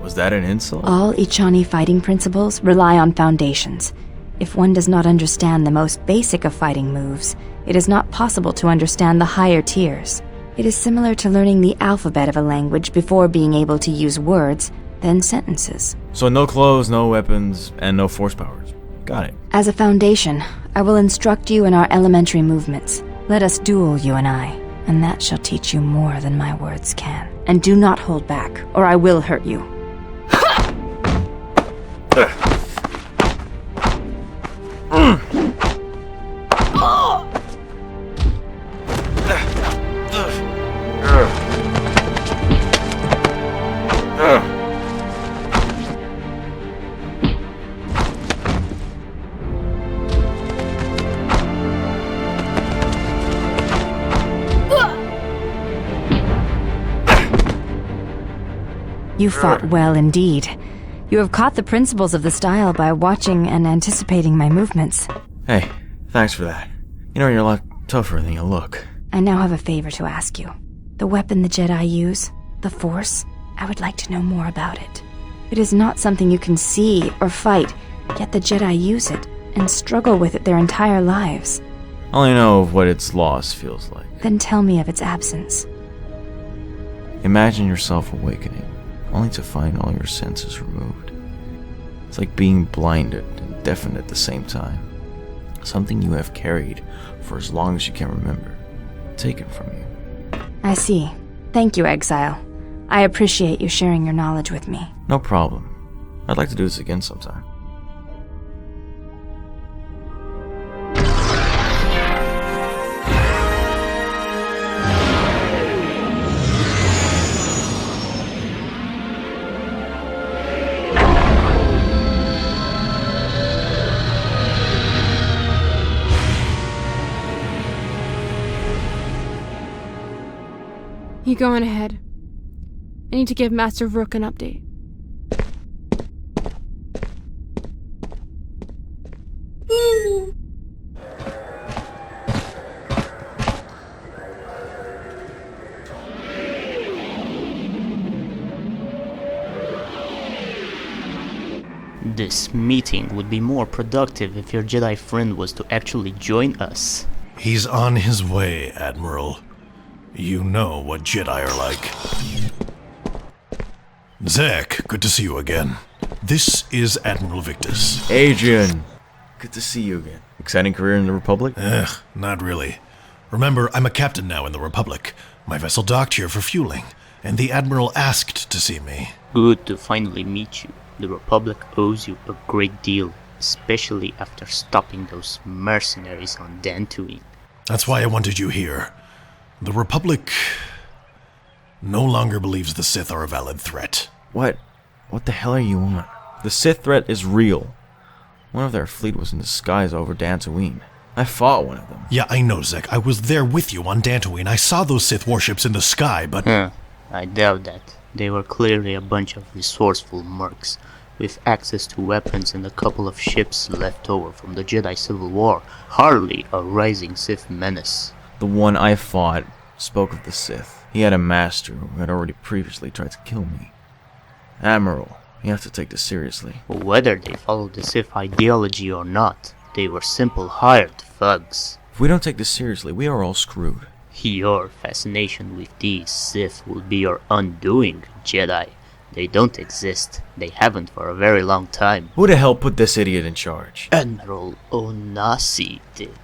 Was that an insult? All Ichani fighting principles rely on foundations. If one does not understand the most basic of fighting moves, it is not possible to understand the higher tiers. It is similar to learning the alphabet of a language before being able to use words, then sentences. So no clothes, no weapons, and no force powers. Got it. As a foundation, I will instruct you in our elementary movements. Let us duel, you and I, and that shall teach you more than my words can. And do not hold back, or I will hurt you. You fought well indeed. You have caught the principles of the style by watching and anticipating my movements. Hey, thanks for that. You know, you're a lot tougher than you look. I now have a favor to ask you. The weapon the Jedi use, the Force, I would like to know more about it. It is not something you can see or fight, yet the Jedi use it and struggle with it their entire lives. I only know of what its loss feels like. Then tell me of its absence. Imagine yourself awakening, only to find all your senses removed. It's like being blinded and deafened at the same time. Something you have carried for as long as you can remember, taken from you. I see. Thank you, Exile. I appreciate you sharing your knowledge with me. No problem. I'd like to do this again sometime. You go on ahead. I need to give Master Rook an update. This meeting would be more productive if your Jedi friend was to actually join us. He's on his way, Admiral. You know what Jedi are like. Zek, good to see you again. This is Admiral Victus. Adrian, good to see you again. Exciting career in the Republic? Not really. Remember, I'm a captain now in the Republic. My vessel docked here for fueling, and the Admiral asked to see me. Good to finally meet you. The Republic owes you a great deal, especially after stopping those mercenaries on Dantooine. That's why I wanted you here. The Republic no longer believes the Sith are a valid threat. What the hell are you on? The Sith threat is real. One of their fleet was in the skies over Dantooine. I fought one of them. Yeah, I know, Zek. I was there with you on Dantooine. I saw those Sith warships in the sky, but... I doubt that. They were clearly a bunch of resourceful mercs, with access to weapons and a couple of ships left over from the Jedi Civil War. Hardly a rising Sith menace. The one I fought spoke of the Sith. He had a master who had already previously tried to kill me. Admiral, you have to take this seriously. Whether they followed the Sith ideology or not, they were simple hired thugs. If we don't take this seriously, we are all screwed. Your fascination with these Sith will be your undoing, Jedi. They don't exist. They haven't for a very long time. Who the hell put this idiot in charge? Admiral Onasi did.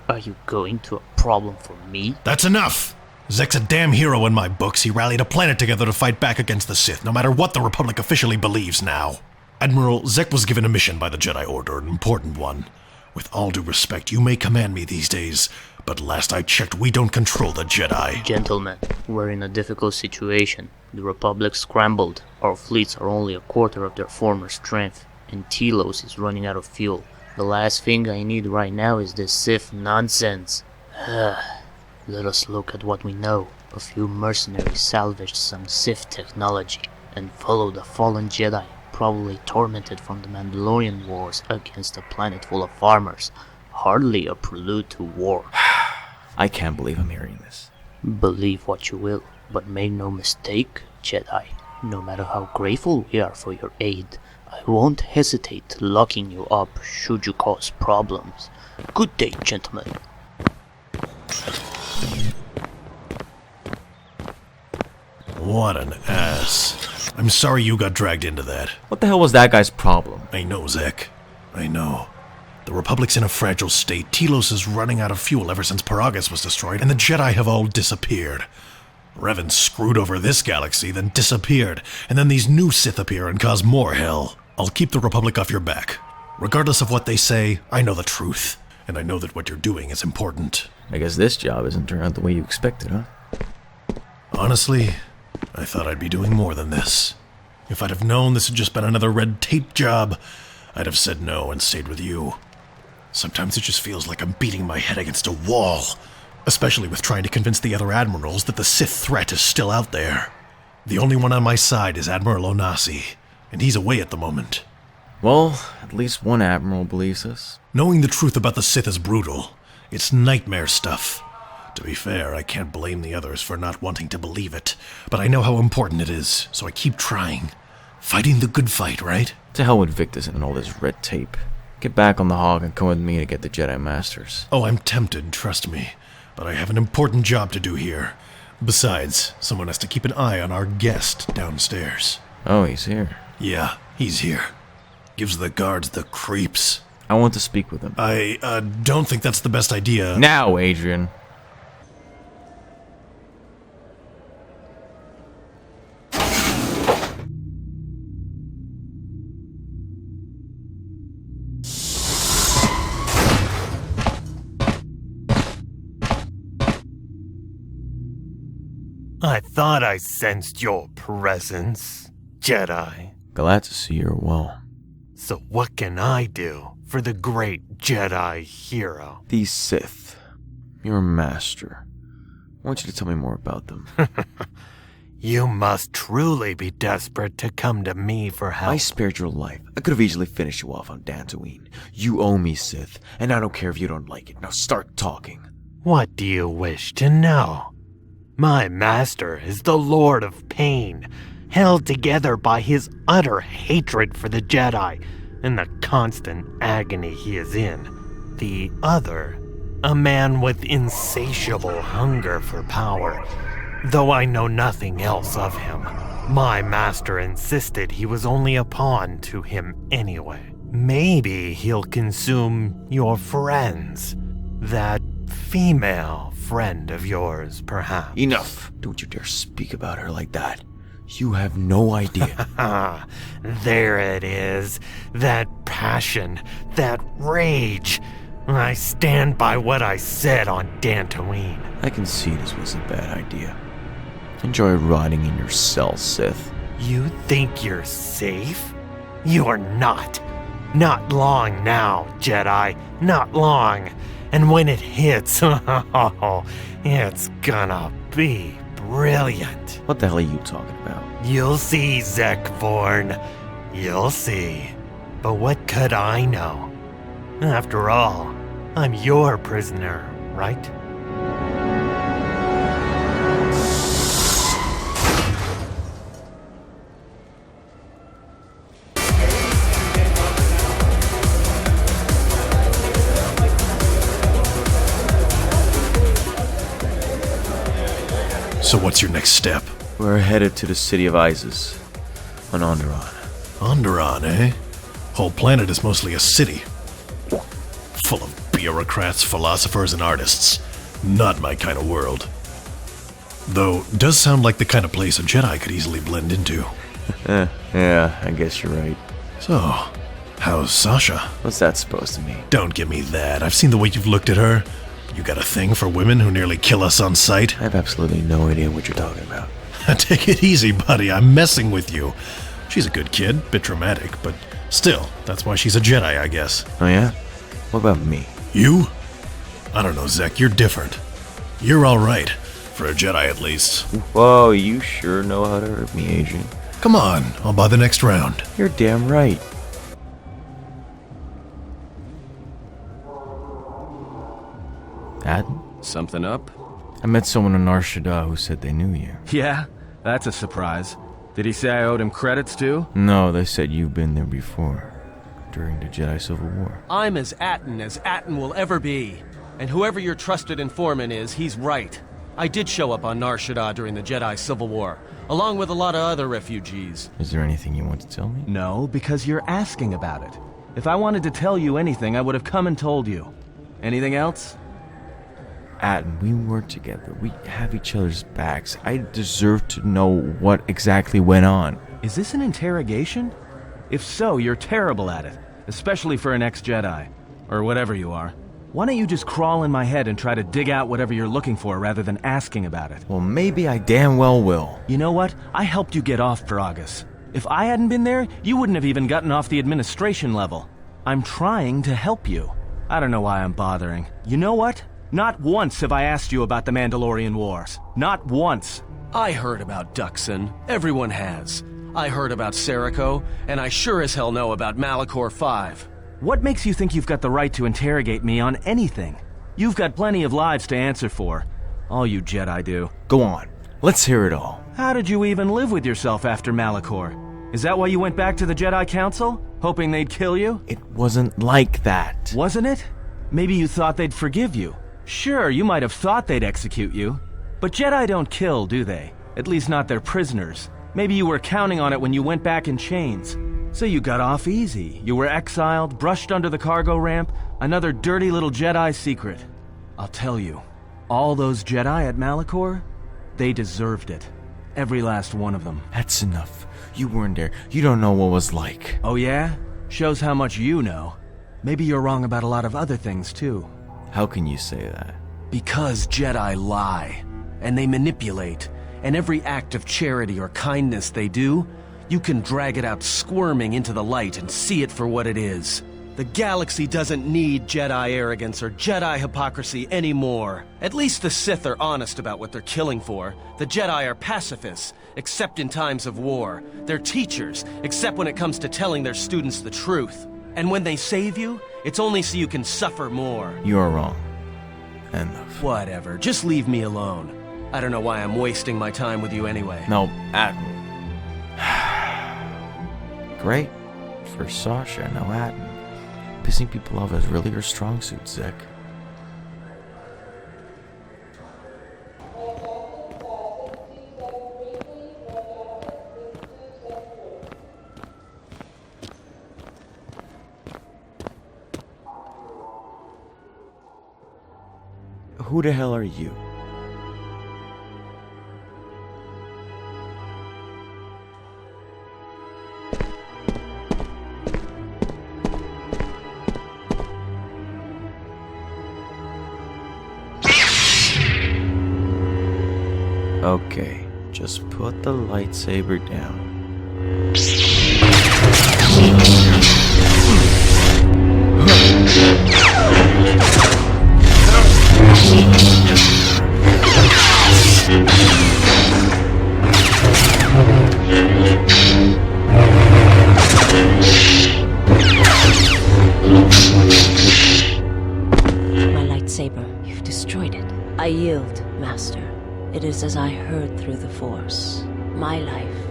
Are you going to a problem for me? That's enough! Zek's a damn hero in my books. He rallied a planet together to fight back against the Sith, no matter what the Republic officially believes now. Admiral, Zek was given a mission by the Jedi Order, an important one. With all due respect, you may command me these days, but last I checked, we don't control the Jedi. Gentlemen, we're in a difficult situation. The Republic scrambled. Our fleets are only a quarter of their former strength, and Telos is running out of fuel. The last thing I need right now is this Sith nonsense. Let us look at what we know. A few mercenaries salvaged some Sith technology and followed a fallen Jedi, probably tormented from the Mandalorian wars against a planet full of farmers. Hardly a prelude to war. I can't believe I'm hearing this. Believe what you will, but make no mistake, Jedi. No matter how grateful we are for your aid, I won't hesitate locking you up should you cause problems. Good day, gentlemen. What an ass. I'm sorry you got dragged into that. What the hell was that guy's problem? I know, Zek. I know. The Republic's in a fragile state. Telos is running out of fuel ever since Paragus was destroyed, and the Jedi have all disappeared. Revan screwed over this galaxy, then disappeared, and then these new Sith appear and cause more hell. I'll keep the Republic off your back. Regardless of what they say, I know the truth, and I know that what you're doing is important. I guess this job isn't turning out the way you expected, huh? Honestly, I thought I'd be doing more than this. If I'd have known this had just been another red tape job, I'd have said no and stayed with you. Sometimes it just feels like I'm beating my head against a wall, especially with trying to convince the other admirals that the Sith threat is still out there. The only one on my side is Admiral Onasi, and he's away at the moment. Well, at least one admiral believes us. Knowing the truth about the Sith is brutal. It's nightmare stuff. To be fair, I can't blame the others for not wanting to believe it, but I know how important it is, so I keep trying. Fighting the good fight, right? To hell with Victus and all this red tape. Get back on the hog and come with me to get the Jedi Masters. Oh, I'm tempted, trust me. But I have an important job to do here. Besides, someone has to keep an eye on our guest downstairs. Oh, he's here. Yeah, he's here. Gives the guards the creeps. I want to speak with him. I don't think that's the best idea. Now, Adrian. I thought I sensed your presence, Jedi. Glad to see you're well. So what can I do for the great Jedi hero? These Sith. Your master. I want you to tell me more about them. You must truly be desperate to come to me for help. I spared your life. I could have easily finished you off on Dantooine. You owe me, Sith, and I don't care if you don't like it. Now start talking. What do you wish to know? My master is the Lord of Pain, held together by his utter hatred for the Jedi and the constant agony he is in. The other, a man with insatiable hunger for power. Though I know nothing else of him, my master insisted he was only a pawn to him anyway. Maybe he'll consume your friends. That female friend of yours, perhaps. Enough! Don't you dare speak about her like that. You have no idea. There it is. That passion, that rage. I stand by what I said on Dantooine. I can see this was a bad idea. Enjoy rotting in your cell, Sith. You think you're safe? You are not. Not long now, Jedi. Not long. And when it hits, it's gonna be brilliant. What the hell are you talking about? You'll see, Zek Vorn. You'll see. But what could I know? After all, I'm your prisoner, right? So what's your next step? We're headed to the city of Isis, on Onderon. Onderon, eh? Whole planet is mostly a city. Full of bureaucrats, philosophers, and artists. Not my kind of world. Though, it does sound like the kind of place a Jedi could easily blend into. Yeah, I guess you're right. So, how's Sasha? What's that supposed to mean? Don't give me that. I've seen the way you've looked at her. You got a thing for women who nearly kill us on sight? I have absolutely no idea what you're talking about. Take it easy, buddy. I'm messing with you. She's a good kid, bit dramatic, but still, that's why she's a Jedi, I guess. Oh yeah? What about me? You? I don't know, Zek, you're different. You're alright. For a Jedi, at least. Whoa, you sure know how to hurt me, Agent. Come on, I'll buy the next round. You're damn right. Adam? Something up? I met someone in Nar Shaddaa who said they knew you. Yeah, that's a surprise. Did he say I owed him credits too? No, they said you've been there before. During the Jedi Civil War. I'm as Atten will ever be. And whoever your trusted informant is, he's right. I did show up on Nar Shaddaa during the Jedi Civil War, along with a lot of other refugees. Is there anything you want to tell me? No, because you're asking about it. If I wanted to tell you anything, I would have come and told you. Anything else? Atten, we work together. We have each other's backs. I deserve to know what exactly went on. Is this an interrogation? If so, you're terrible at it, especially for an ex-Jedi. Or whatever you are. Why don't you just crawl in my head and try to dig out whatever you're looking for rather than asking about it? Well, maybe I damn well will. You know what? I helped you get off Veragus. If I hadn't been there, you wouldn't have even gotten off the administration level. I'm trying to help you. I don't know why I'm bothering. You know what? Not once have I asked you about the Mandalorian Wars. Not once. I heard about Duxon. Everyone has. I heard about Serico, and I sure as hell know about Malachor 5. What makes you think you've got the right to interrogate me on anything? You've got plenty of lives to answer for. All you Jedi do. Go on. Let's hear it all. How did you even live with yourself after Malachor? Is that why you went back to the Jedi Council? Hoping they'd kill you? It wasn't like that. Wasn't it? Maybe you thought they'd forgive you. Sure, you might have thought they'd execute you. But Jedi don't kill, do they? At least not their prisoners. Maybe you were counting on it when you went back in chains. So you got off easy. You were exiled, brushed under the cargo ramp, another dirty little Jedi secret. I'll tell you, all those Jedi at Malachor, they deserved it. Every last one of them. That's enough. You weren't there. You don't know what it was like. Oh yeah? Shows how much you know. Maybe you're wrong about a lot of other things too. How can you say that? Because Jedi lie, and they manipulate, and every act of charity or kindness they do, you can drag it out squirming into the light and see it for what it is. The galaxy doesn't need Jedi arrogance or Jedi hypocrisy anymore. At least the Sith are honest about what they're killing for. The Jedi are pacifists, except in times of war. They're teachers, except when it comes to telling their students the truth. And when they save you, it's only so you can suffer more. You're wrong. End of. Whatever, just leave me alone. I don't know why I'm wasting my time with you anyway. No, Atten. Great. For Sasha, no Atten. Pissing people off is really your strong suit, Zek. Who the hell are you? Okay, just put the lightsaber down. My lightsaber, you've destroyed it. I yield, Master. It is as I heard through the Force. My life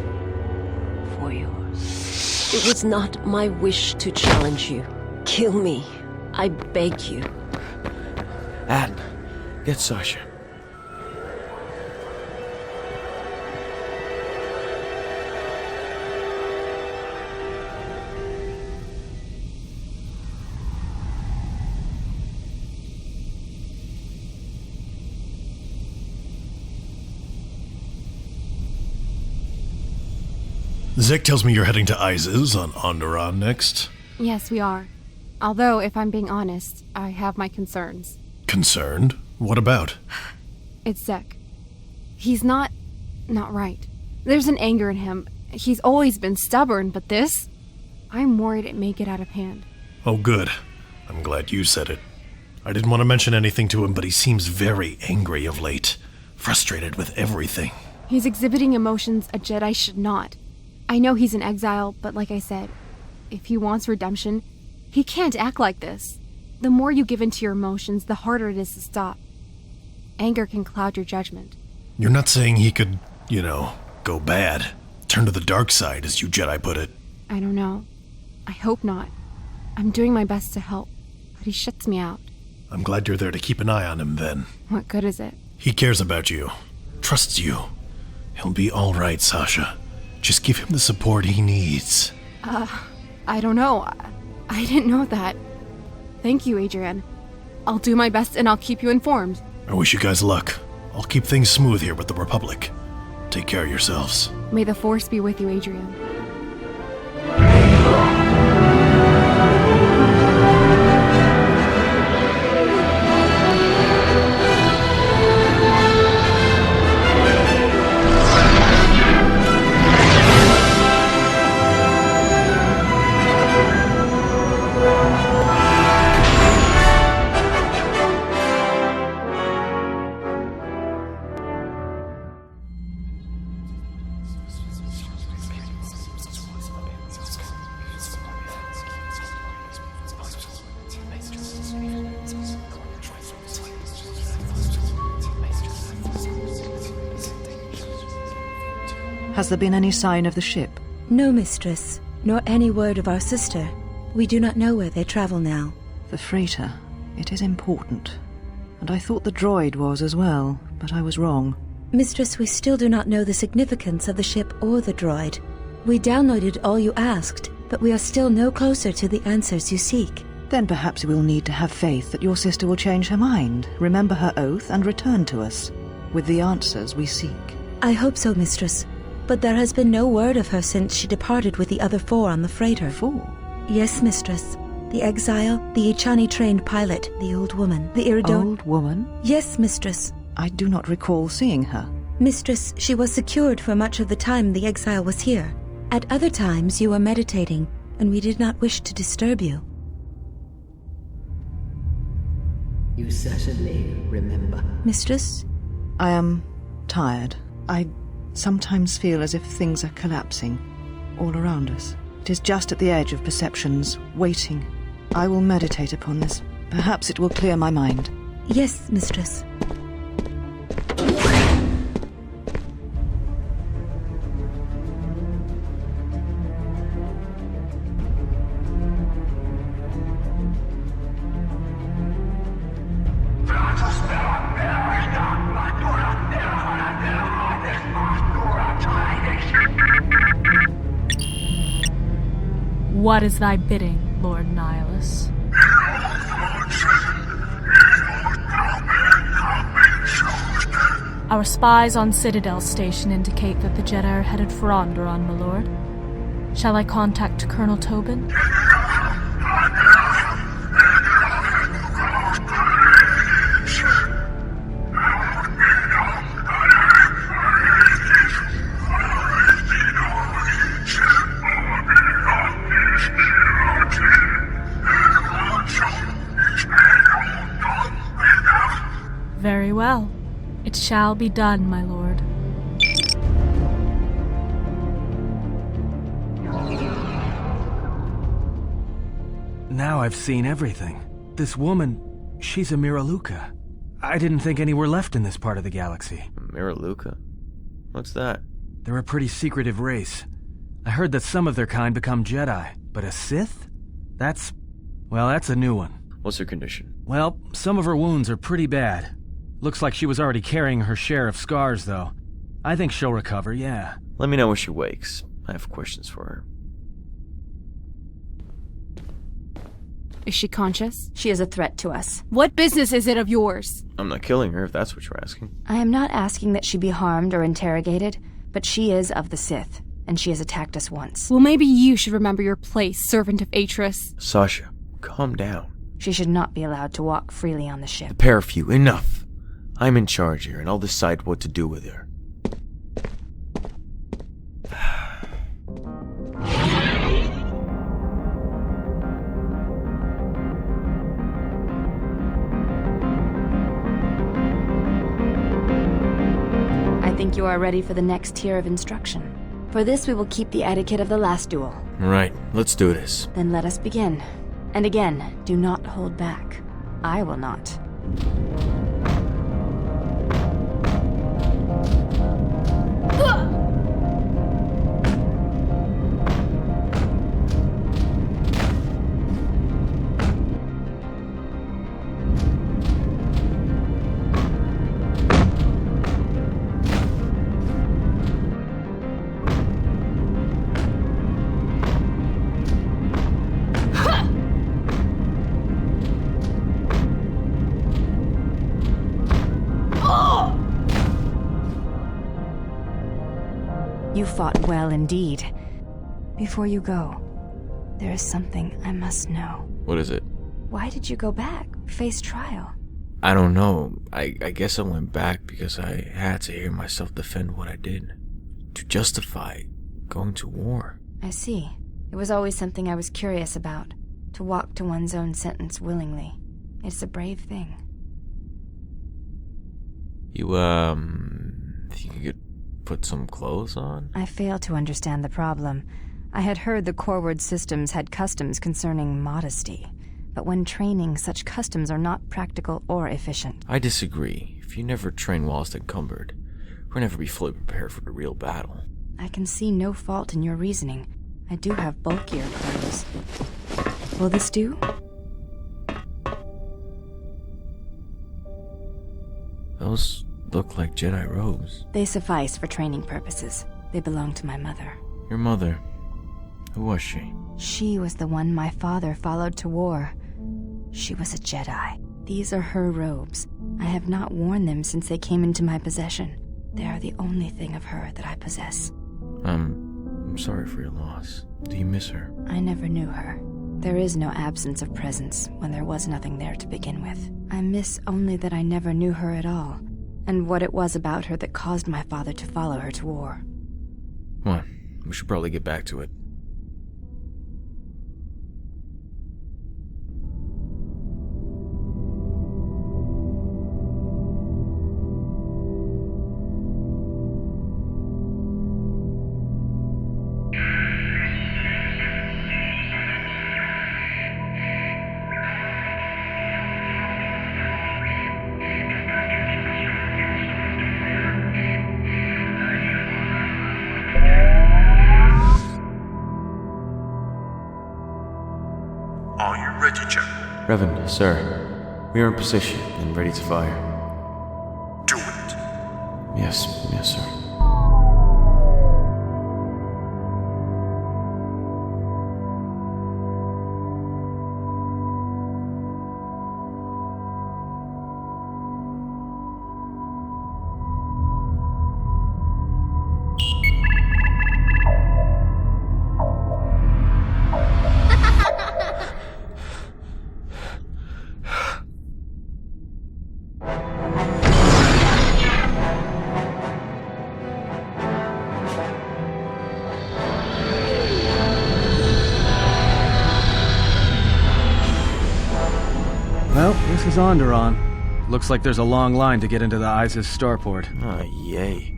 for yours. It was not my wish to challenge you. Kill me. I beg you. Atten, get Sasha. Zek tells me you're heading to Iz's on Onderon next. Yes, we are. Although, if I'm being honest, I have my concerns. Concerned? What about? It's Zek. He's not right. There's an anger in him. He's always been stubborn, but this? I'm worried it may get out of hand. Oh, good. I'm glad you said it. I didn't want to mention anything to him, but he seems very angry of late. Frustrated with everything. He's exhibiting emotions a Jedi should not. I know he's in exile, but like I said, if he wants redemption, he can't act like this. The more you give into your emotions, the harder it is to stop. Anger can cloud your judgment. You're not saying he could, go bad. Turn to the dark side, as you Jedi put it. I don't know. I hope not. I'm doing my best to help, but he shuts me out. I'm glad you're there to keep an eye on him, then. What good is it? He cares about you. Trusts you. He'll be all right, Sasha. Just give him the support he needs. I don't know. I didn't know that. Thank you, Adrian. I'll do my best and I'll keep you informed. I wish you guys luck. I'll keep things smooth here with the Republic. Take care of yourselves. May the Force be with you, Adrian. Has there been any sign of the ship? No, mistress, nor any word of our sister. We do not know where they travel now. The freighter. It is important. And I thought the droid was as well, but I was wrong. Mistress, we still do not know the significance of the ship or the droid. We downloaded all you asked, but we are still no closer to the answers you seek. Then perhaps we'll need to have faith that your sister will change her mind, remember her oath, and return to us with the answers we seek. I hope so, mistress. But there has been no word of her since she departed with the other 4 on the freighter. 4? Yes, mistress. The exile, the Ichani-trained pilot, the old woman, the Iridon... Old woman? Yes, mistress. I do not recall seeing her. Mistress, she was secured for much of the time the exile was here. At other times you were meditating, and we did not wish to disturb you. You certainly remember. Mistress? I am tired. I sometimes feel as if things are collapsing all around us. It is just at the edge of perceptions, waiting. I will meditate upon this. Perhaps it will clear my mind. Yes, mistress. What is thy bidding, Lord Nihlus? Our spies on Citadel Station indicate that the Jedi are headed for Onderon, my lord. Shall I contact Colonel Tobin? Very well. It shall be done, my lord. Now I've seen everything. This woman, she's a Miraluka. I didn't think any were left in this part of the galaxy. Miraluka? What's that? They're a pretty secretive race. I heard that some of their kind become Jedi, but a Sith? That's a new one. What's her condition? Well, some of her wounds are pretty bad. Looks like she was already carrying her share of scars, though. I think she'll recover, yeah. Let me know when she wakes. I have questions for her. Is she conscious? She is a threat to us. What business is it of yours? I'm not killing her, if that's what you're asking. I am not asking that she be harmed or interrogated, but she is of the Sith. and she has attacked us once. Well, maybe you should remember your place, servant of Atris. Sasha, calm down. She should not be allowed to walk freely on the ship. The pair of you, enough. I'm in charge here, and I'll decide what to do with her. I think you are ready for the next tier of instruction. For this, we will keep the etiquette of the last duel. Right, let's do this. Then let us begin. And again, do not hold back. I will not. You fought well indeed. Before you go, there is something I must know. What is it? Why did you go back, face trial? I don't know. I guess I went back because I had to hear myself defend what I did. To justify going to war. I see. It was always something I was curious about. To walk to one's own sentence willingly. It's a brave thing. You, think you could put some clothes on? I fail to understand the problem. I had heard the Coreward systems had customs concerning modesty. But when training, such customs are not practical or efficient. I disagree. If you never train whilst encumbered, we'll never be fully prepared for the real battle. I can see no fault in your reasoning. I do have bulkier clothes. Will this do? Those look like Jedi robes. They suffice for training purposes. They belong to my mother. Your mother? Who was she? She was the one my father followed to war. She was a Jedi. These are her robes. I have not worn them since they came into my possession. They are the only thing of her that I possess. I'm sorry for your loss. Do you miss her? I never knew her. There is no absence of presence when there was nothing there to begin with. I miss only that I never knew her at all, and what it was about her that caused my father to follow her to war. Come on, we should probably get back to it. Reverend, sir, we are in position and ready to fire. Do it. Yes, sir. Well, this is Onderon. Looks like there's a long line to get into the Isis starport. Ah, yay.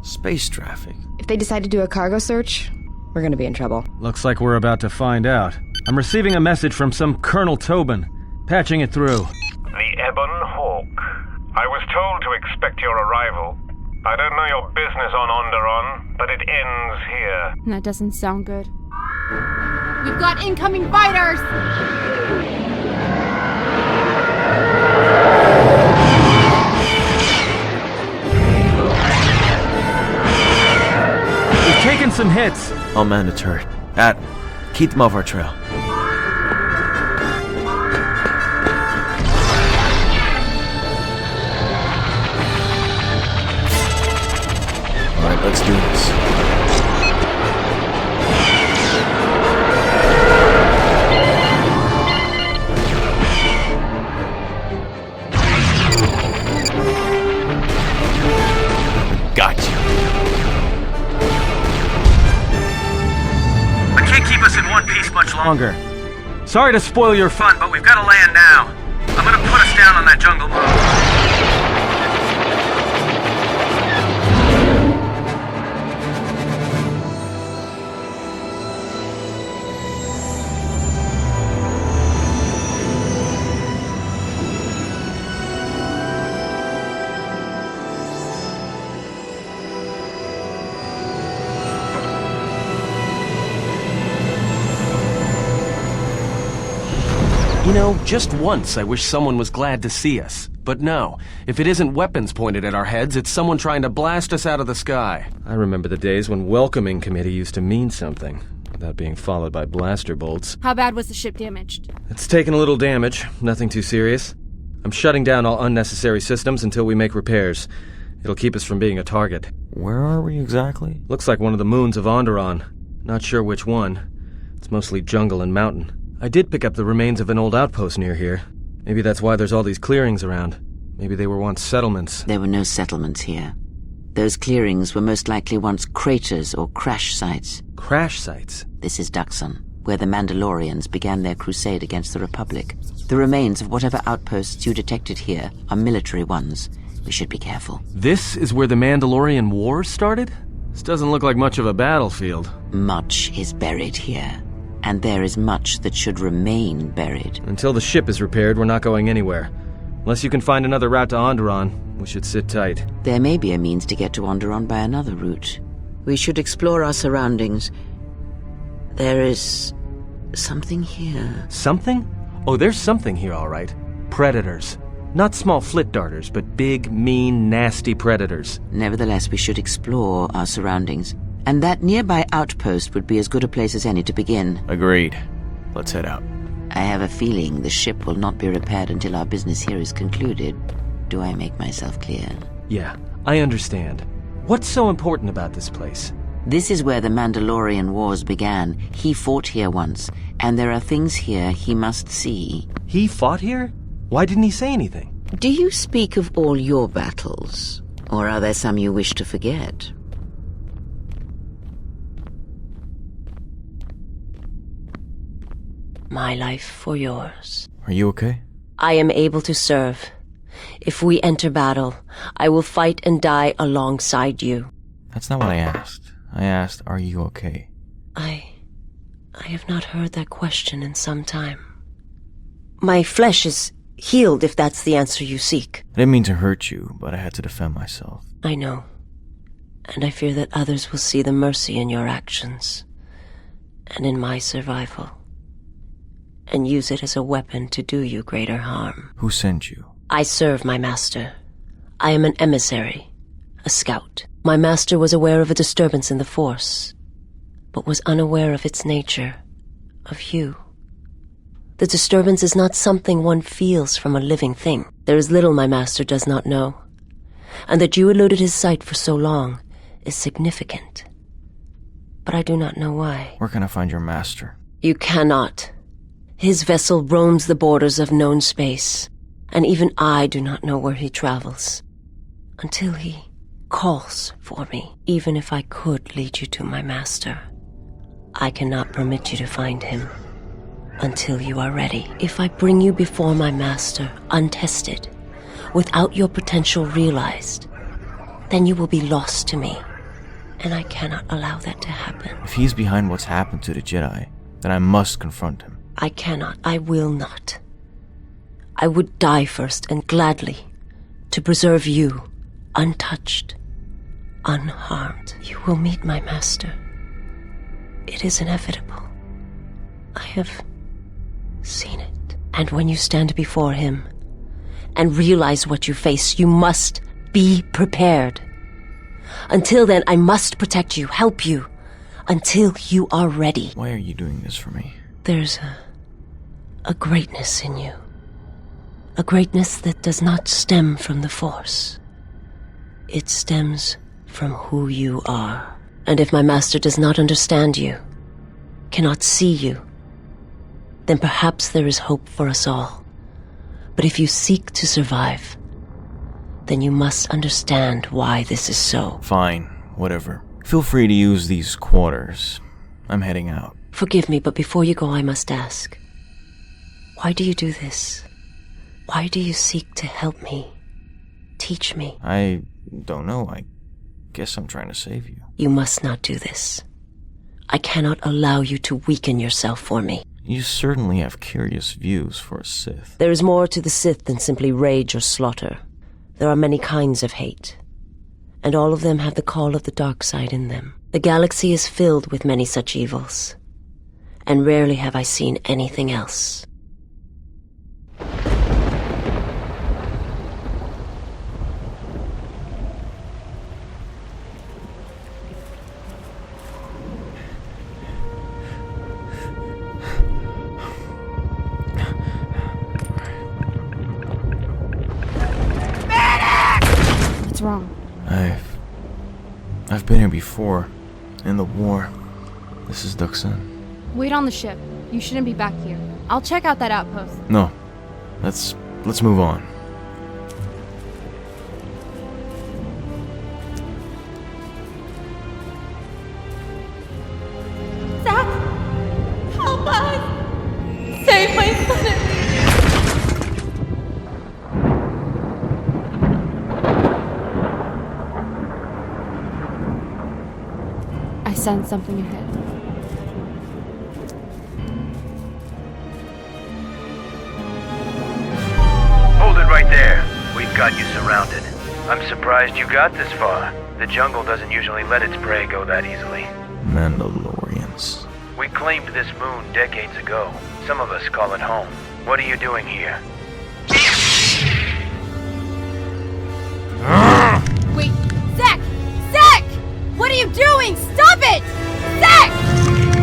Space traffic. If they decide to do a cargo search, we're gonna be in trouble. Looks like we're about to find out. I'm receiving a message from some Colonel Tobin. Patching it through. The Ebon Hawk. I was told to expect your arrival. I don't know your business on Onderon, but it ends here. That doesn't sound good. We've got incoming fighters! We've taken some hits. I'll man the turret. Keep them off our trail. Alright, let's do this. Got you. I can't keep us in one piece much longer. Sorry to spoil your fun, but we've got to land now. I'm gonna put us down on that jungle moon. You know, just once I wish someone was glad to see us. But no, if it isn't weapons pointed at our heads, it's someone trying to blast us out of the sky. I remember the days when welcoming committee used to mean something, without being followed by blaster bolts. How bad was the ship damaged? It's taken a little damage, nothing too serious. I'm shutting down all unnecessary systems until we make repairs. It'll keep us from being a target. Where are we exactly? Looks like one of the moons of Onderon. Not sure which one. It's mostly jungle and mountain. I did pick up the remains of an old outpost near here. Maybe that's why there's all these clearings around. Maybe they were once settlements. There were no settlements here. Those clearings were most likely once craters or crash sites. Crash sites? This is Duxon, where the Mandalorians began their crusade against the Republic. The remains of whatever outposts you detected here are military ones. We should be careful. This is where the Mandalorian Wars started? This doesn't look like much of a battlefield. Much is buried here. And there is much that should remain buried. Until the ship is repaired, we're not going anywhere. Unless you can find another route to Onderon, we should sit tight. There may be a means to get to Onderon by another route. We should explore our surroundings. There is something here. Something? Oh, there's something here, all right. Predators. Not small flit darters, but big, mean, nasty predators. Nevertheless, we should explore our surroundings. And that nearby outpost would be as good a place as any to begin. Agreed. Let's head out. I have a feeling the ship will not be repaired until our business here is concluded. Do I make myself clear? Yeah, I understand. What's so important about this place? This is where the Mandalorian Wars began. He fought here once, and there are things here he must see. He fought here? Why didn't he say anything? Do you speak of all your battles? Or are there some you wish to forget? My life for yours. Are you okay? I am able to serve. If we enter battle, I will fight and die alongside you. That's not what I asked. I asked, are you okay? I have not heard that question in some time. My flesh is healed, if that's the answer you seek. I didn't mean to hurt you, but I had to defend myself. I know. And I fear that others will see the mercy in your actions, and in my survival, and use it as a weapon to do you greater harm. Who sent you? I serve my master. I am an emissary, a scout. My master was aware of a disturbance in the Force, but was unaware of its nature, of you. The disturbance is not something one feels from a living thing. There is little my master does not know, and that you eluded his sight for so long is significant. But I do not know why. Where can I find your master? You cannot. His vessel roams the borders of known space, and even I do not know where he travels, until he calls for me. Even if I could lead you to my master, I cannot permit you to find him until you are ready. If I bring you before my master untested, without your potential realized, then you will be lost to me, and I cannot allow that to happen. If he's behind what's happened to the Jedi, then I must confront him. I cannot. I will not. I would die first, and gladly, to preserve you, untouched, unharmed. You will meet my master. It is inevitable. I have seen it. And when you stand before him and realize what you face, you must be prepared. Until then, I must protect you, help you, until you are ready. Why are you doing this for me? There's a greatness in you. A greatness that does not stem from the Force. It stems from who you are. And if my master does not understand you, cannot see you, then perhaps there is hope for us all. But if you seek to survive, then you must understand why this is so. Fine, whatever. Feel free to use these quarters. I'm heading out. Forgive me, but before you go, I must ask. Why do you do this? Why do you seek to help me? Teach me? I don't know. I guess I'm trying to save you. You must not do this. I cannot allow you to weaken yourself for me. You certainly have curious views for a Sith. There is more to the Sith than simply rage or slaughter. There are many kinds of hate, and all of them have the call of the dark side in them. The galaxy is filled with many such evils, and rarely have I seen anything else. What's wrong? I've been here before. In the war. This is Duxon. Wait on the ship. You shouldn't be back here. I'll check out that outpost. No. Let's move on. Zach! Help us! Save my son! I sense something ahead. Hold it right there. We've got you surrounded. I'm surprised you got this far. The jungle doesn't usually let its prey go that easily. Mandalorians. We claimed this moon decades ago. Some of us call it home. What are you doing here? Wait, Zach! Zach! What are you doing? Stop it! Zach!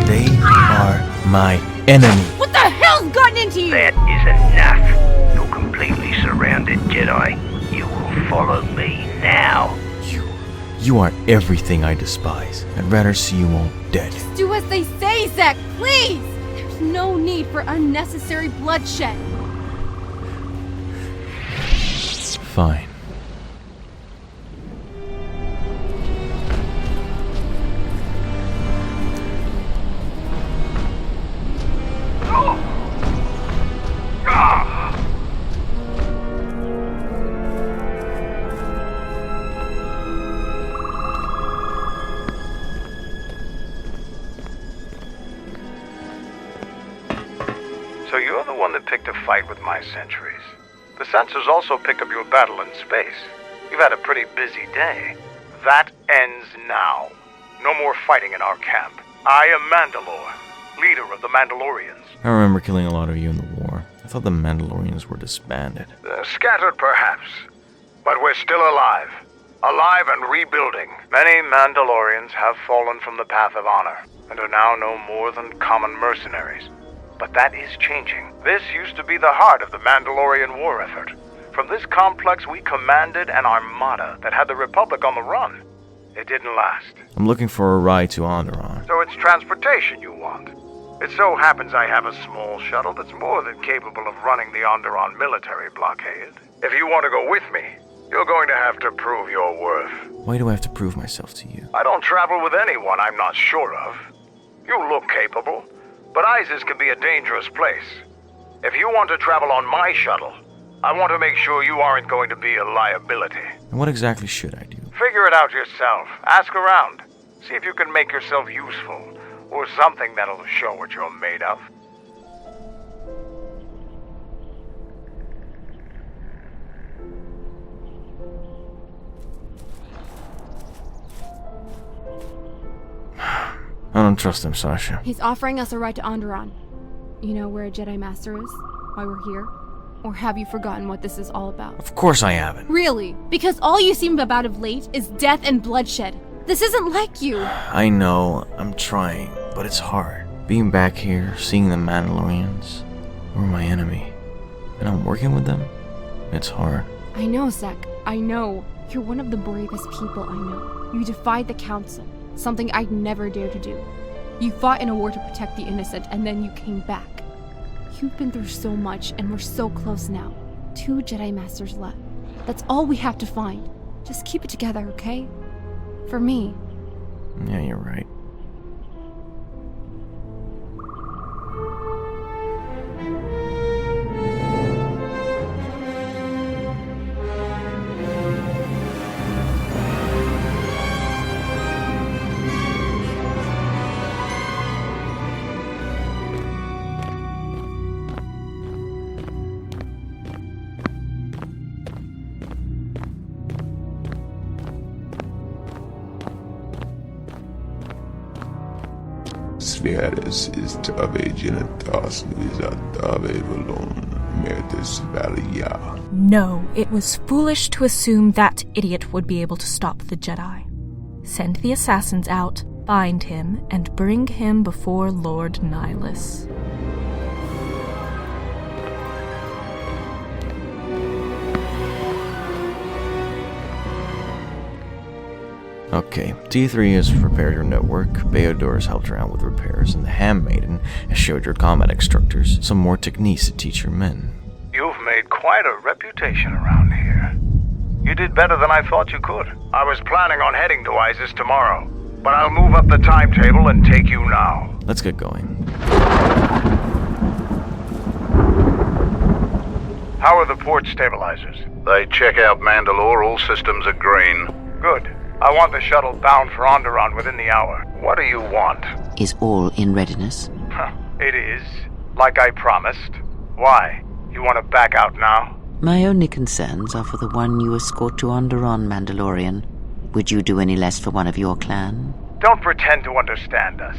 They are my enemy. What the hell's gotten into you? That is enough. You're completely surrounded, Jedi. You will follow me now. You are everything I despise. I'd rather see you all dead. Just do as they say, Zach, please! There's no need for unnecessary bloodshed. Fine. So you're the one that picked a fight with my sentries. The sensors also pick up your battle in space. You've had a pretty busy day. That ends now. No more fighting in our camp. I am Mandalore, leader of the Mandalorians. I remember killing a lot of you in the war. I thought the Mandalorians were disbanded. Scattered perhaps, but we're still alive. Alive and rebuilding. Many Mandalorians have fallen from the path of honor, and are now no more than common mercenaries. But that is changing. This used to be the heart of the Mandalorian war effort. From this complex we commanded an armada that had the Republic on the run. It didn't last. I'm looking for a ride to Onderon. So it's transportation you want. It so happens I have a small shuttle that's more than capable of running the Onderon military blockade. If you want to go with me, you're going to have to prove your worth. Why do I have to prove myself to you? I don't travel with anyone I'm not sure of. You look capable, but Isis can be a dangerous place. If you want to travel on my shuttle, I want to make sure you aren't going to be a liability. And what exactly should I do? Figure it out yourself. Ask around. See if you can make yourself useful, or something that'll show what you're made of. I don't trust him, Sasha. He's offering us a ride to Onderon. You know where a Jedi Master is? Why we're here? Or have you forgotten what this is all about? Of course I haven't. Really? Because all you seem about of late is death and bloodshed. This isn't like you. I know, I'm trying, but it's hard. Being back here, seeing the Mandalorians, who are my enemy, and I'm working with them, it's hard. I know, Zach. I know. You're one of the bravest people I know. You defied the Council, something I'd never dare to do. You fought in a war to protect the innocent, and then you came back. You've been through so much, and we're so close now. 2 Jedi Masters left. That's all we have to find. Just keep it together, okay? For me. Yeah, you're right. Spheres is Tave Genitas Nizatave Valon Mertis Valia. No, it was foolish to assume that idiot would be able to stop the Jedi. Send the assassins out, bind him, and bring him before Lord Nihlus. Okay, T3 has repaired your network, Beodor has helped around with repairs, and the Handmaiden has showed your combat instructors some more techniques to teach your men. You've made quite a reputation around here. You did better than I thought you could. I was planning on heading to Isis tomorrow, but I'll move up the timetable and take you now. Let's get going. How are the port stabilizers? They check out Mandalore, all systems are green. Good. I want the shuttle bound for Onderon within the hour. What do you want? Is all in readiness? It is. Like I promised. Why? You want to back out now? My only concerns are for the one you escort to Onderon, Mandalorian. Would you do any less for one of your clan? Don't pretend to understand us.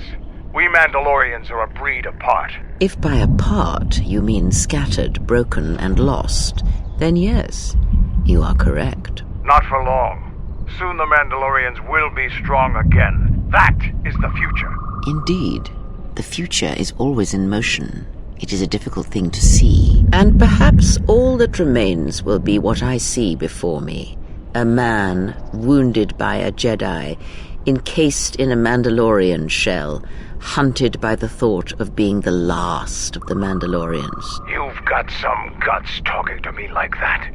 We Mandalorians are a breed apart. If by apart you mean scattered, broken, and lost, then yes, you are correct. Not for long. Soon the Mandalorians will be strong again. That is the future. Indeed. The future is always in motion. It is a difficult thing to see. And perhaps all that remains will be what I see before me. A man wounded by a Jedi, encased in a Mandalorian shell, hunted by the thought of being the last of the Mandalorians. You've got some guts talking to me like that.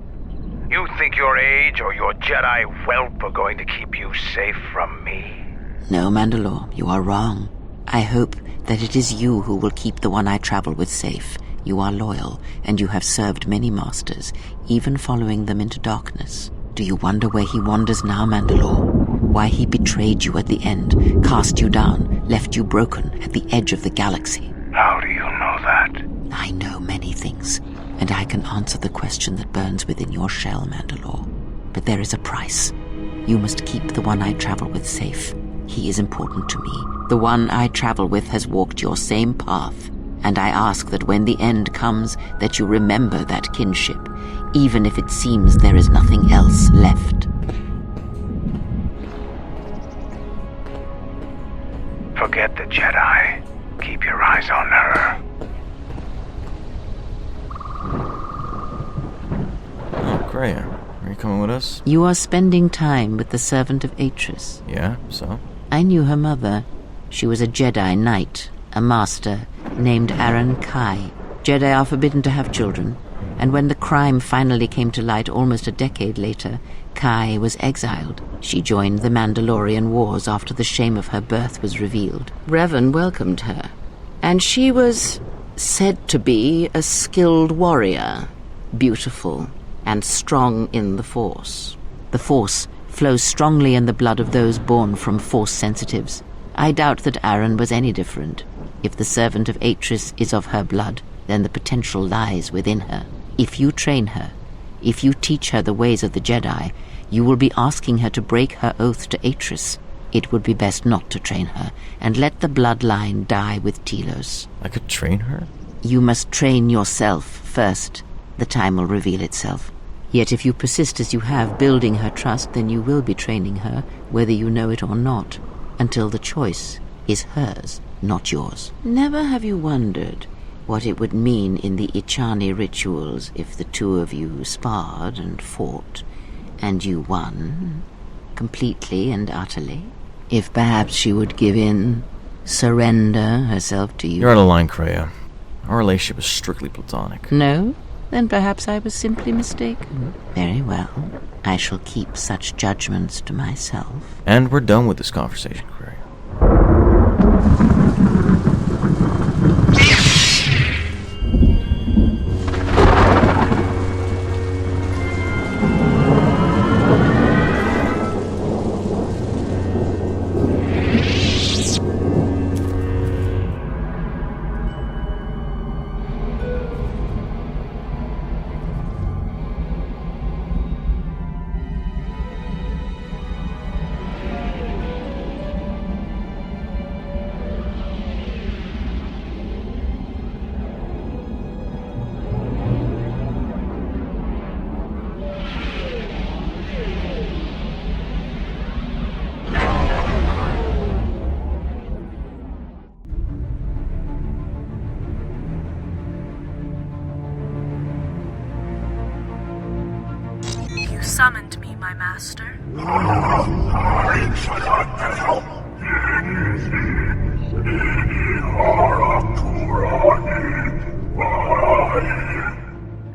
You think your age or your Jedi whelp are going to keep you safe from me? No, Mandalore, you are wrong. I hope that it is you who will keep the one I travel with safe. You are loyal, and you have served many masters, even following them into darkness. Do you wonder where he wanders now, Mandalore? Why he betrayed you at the end, cast you down, left you broken at the edge of the galaxy? How do you know that? I know many things, and I can answer the question that burns within your shell, Mandalore. But there is a price. You must keep the one I travel with safe. He is important to me. The one I travel with has walked your same path, and I ask that when the end comes, that you remember that kinship, even if it seems there is nothing else left. Forget the Jedi. Keep your eyes on her. Kreia, are you coming with us? You are spending time with the servant of Atris. Yeah, so? I knew her mother. She was a Jedi Knight, a master, named Aaron Kai. Jedi are forbidden to have children, and when the crime finally came to light almost a decade later, Kai was exiled. She joined the Mandalorian Wars after the shame of her birth was revealed. Revan welcomed her, and she was said to be a skilled warrior, beautiful, and strong in the Force. The Force flows strongly in the blood of those born from Force sensitives. I doubt that Aaron was any different. If the servant of Atris is of her blood, then the potential lies within her. If you train her, if you teach her the ways of the Jedi, you will be asking her to break her oath to Atris. It would be best not to train her, and let the bloodline die with Telos. I could train her? You must train yourself first. The time will reveal itself. Yet if you persist as you have, building her trust, then you will be training her, whether you know it or not, until the choice is hers, not yours. Never have you wondered what it would mean in the Ichani rituals if the two of you sparred and fought, and you won, completely and utterly? If perhaps she would give in, surrender herself to you? You're out of line, Kreia. Our relationship is strictly platonic. No? Then perhaps I was simply mistaken. Very well. I shall keep such judgments to myself. And we're done with this conversation, Craig. Summoned me, my master.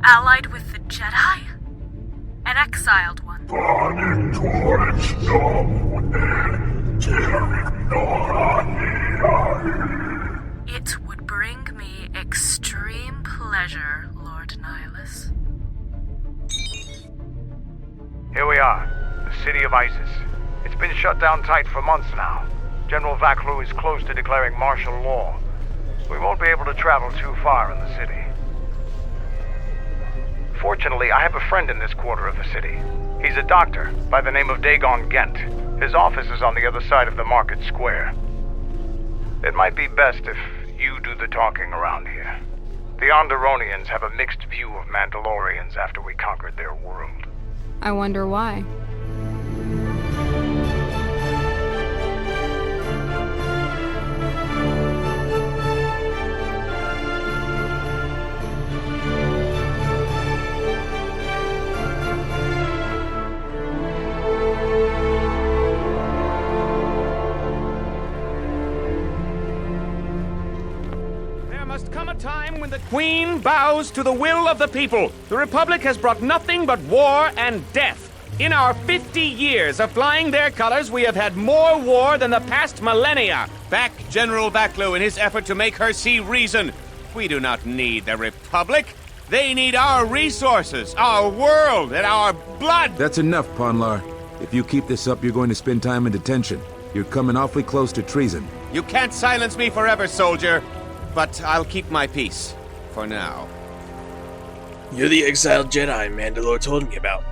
Allied with the Jedi? An exiled one. It would bring me extreme pleasure, Lord Nihlus. Here we are, the city of Isis. It's been shut down tight for months now. General Vaklu is close to declaring martial law. We won't be able to travel too far in the city. Fortunately, I have a friend in this quarter of the city. He's a doctor by the name of Dagon Gent. His office is on the other side of the market square. It might be best if you do the talking around here. The Onderonians have a mixed view of Mandalorians after we conquered their world. I wonder why. There must come a time when the Queen bows to the will of the people. The Republic has brought nothing but war and death. In our 50 years of flying their colors, we have had more war than the past millennia. Back General Vaklu in his effort to make her see reason. We do not need the Republic. They need our resources, our world, and our blood. That's enough, Ponlar. If you keep this up, you're going to spend time in detention. You're coming awfully close to treason. You can't silence me forever, soldier. But I'll keep my peace. For now. You're the exiled Jedi Mandalore told me about.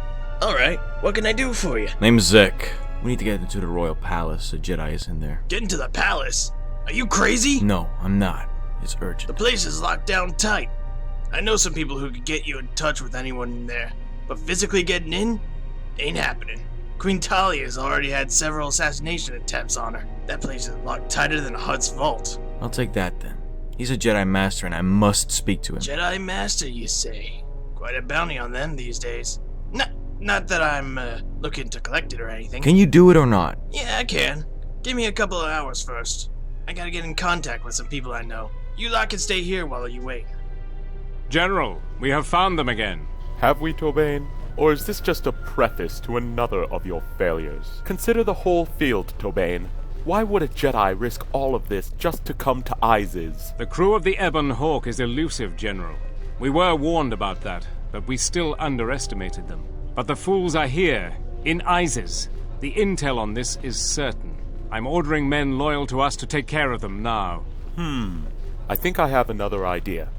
Alright, what can I do for you? Name's Zek. We need to get into the royal palace. A Jedi is in there. Get into the palace? Are you crazy? No, I'm not. It's urgent. The place is locked down tight. I know some people who could get you in touch with anyone in there, but physically getting in ain't happening. Queen Talia's already had several assassination attempts on her. That place is locked tighter than a Hutt's vault. I'll take that then. He's a Jedi Master and I must speak to him. Jedi Master, you say? Quite a bounty on them these days. Not that I'm looking to collect it or anything. Can you do it or not? Yeah, I can. Give me a couple of hours first. I gotta get in contact with some people I know. You lot can stay here while you wait. General, we have found them again. Have we, Tobane? Or is this just a preface to another of your failures? Consider the whole field, Tobane. Why would a Jedi risk all of this just to come to Isis? The crew of the Ebon Hawk is elusive, General. We were warned about that, but we still underestimated them. But the fools are here, in Isis. The intel on this is certain. I'm ordering men loyal to us to take care of them now. I think I have another idea.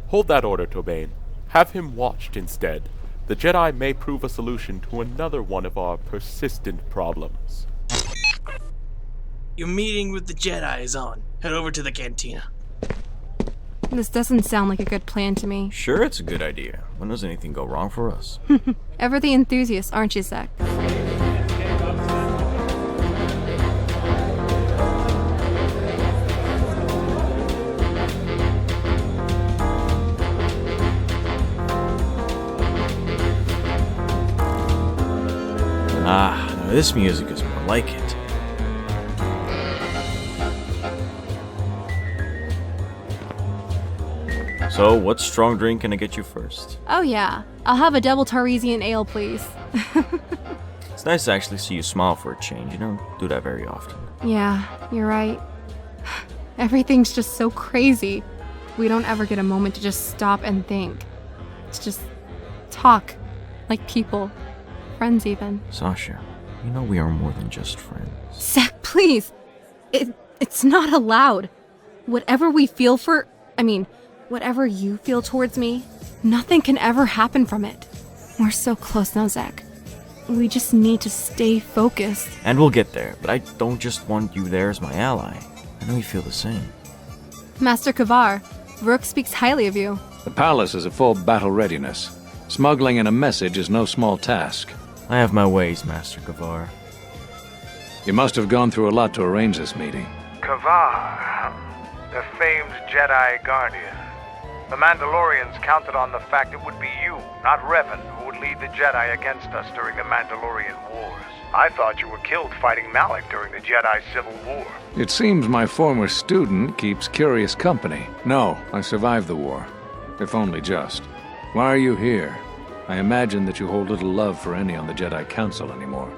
Hold that order, Tobane. Have him watched instead. The Jedi may prove a solution to another one of our persistent problems. Your meeting with the Jedi is on. Head over to the cantina. This doesn't sound like a good plan to me. Sure, it's a good idea. When does anything go wrong for us? Ever the enthusiast, aren't you, Zach? Now this music is more like it. So, what strong drink can I get you first? Oh yeah, I'll have a double Tarisian ale, please. It's nice to actually see you smile for a change. You don't do that very often. Yeah, you're right. Everything's just so crazy. We don't ever get a moment to just stop and think. It's just talk, like people. Friends even. Sasha, you know we are more than just friends. Zach, please! It's not allowed. Whatever we feel whatever you feel towards me, nothing can ever happen from it. We're so close now, Zach. We just need to stay focused. And we'll get there, but I don't just want you there as my ally. I know you feel the same. Master Kavar, Rook speaks highly of you. The palace is at full battle readiness. Smuggling in a message is no small task. I have my ways, Master Kavar. You must have gone through a lot to arrange this meeting. Kavar, the famed Jedi Guardian. The Mandalorians counted on the fact it would be you, not Revan, who would lead the Jedi against us during the Mandalorian Wars. I thought you were killed fighting Malak during the Jedi Civil War. It seems my former student keeps curious company. No, I survived the war. If only just. Why are you here? I imagine that you hold little love for any on the Jedi Council anymore.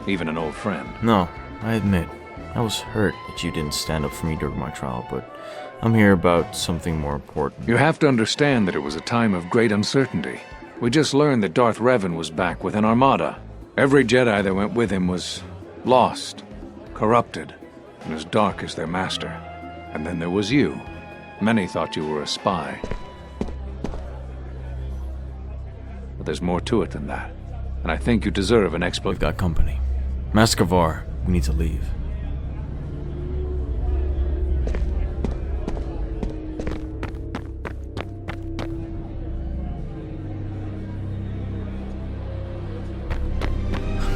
Even an old friend. No, I admit. I was hurt that you didn't stand up for me during my trial, but I'm here about something more important. You have to understand that it was a time of great uncertainty. We just learned that Darth Revan was back with an armada. Every Jedi that went with him was lost, corrupted, and as dark as their master. And then there was you. Many thought you were a spy. But there's more to it than that. And I think you deserve an explanation. We've got company. Master Kavar, we need to leave.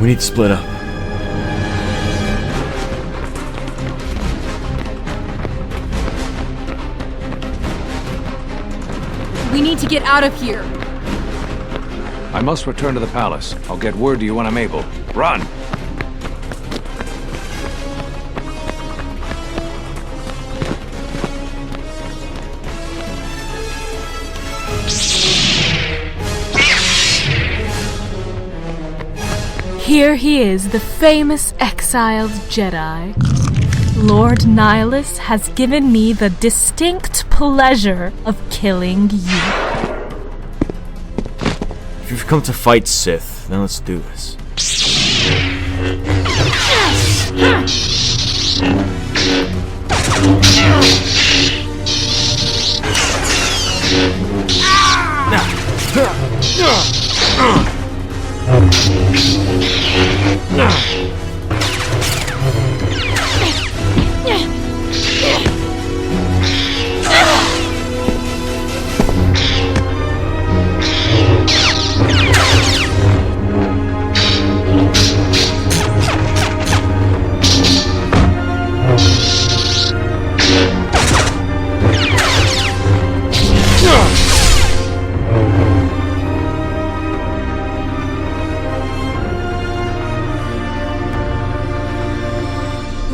We need to split up. We need to get out of here. I must return to the palace. I'll get word to you when I'm able. Run! Here he is, the famous exiled Jedi. Lord Nihlus has given me the distinct pleasure of killing you. If you've come to fight Sith, then let's do this.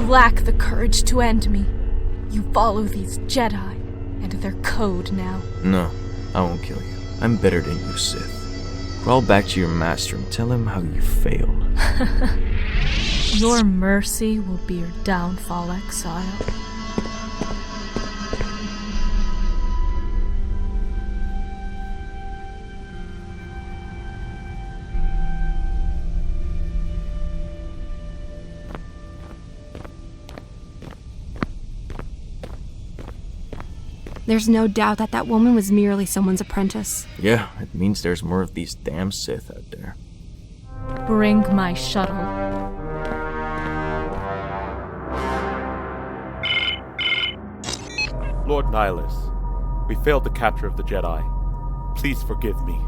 Lack the courage to end me. You follow these Jedi and their code now. No, I won't kill you. I'm better than you, Sith. Crawl back to your master and tell him how you failed. Your mercy will be your downfall, exile. There's no doubt that woman was merely someone's apprentice. Yeah, it means there's more of these damn Sith out there. Bring my shuttle. Lord Nihlus, we failed the capture of the Jedi. Please forgive me.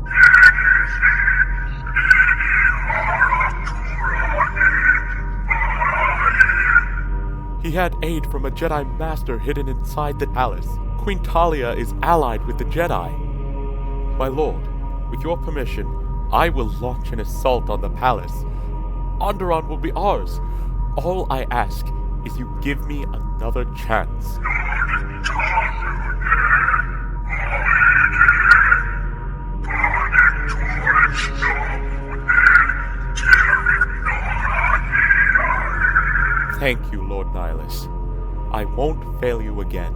He had aid from a Jedi Master hidden inside the palace. Queen Talia is allied with the Jedi. My lord, with your permission, I will launch an assault on the palace. Onderon will be ours. All I ask is you give me another chance. Thank you, Lord Nihlus. I won't fail you again.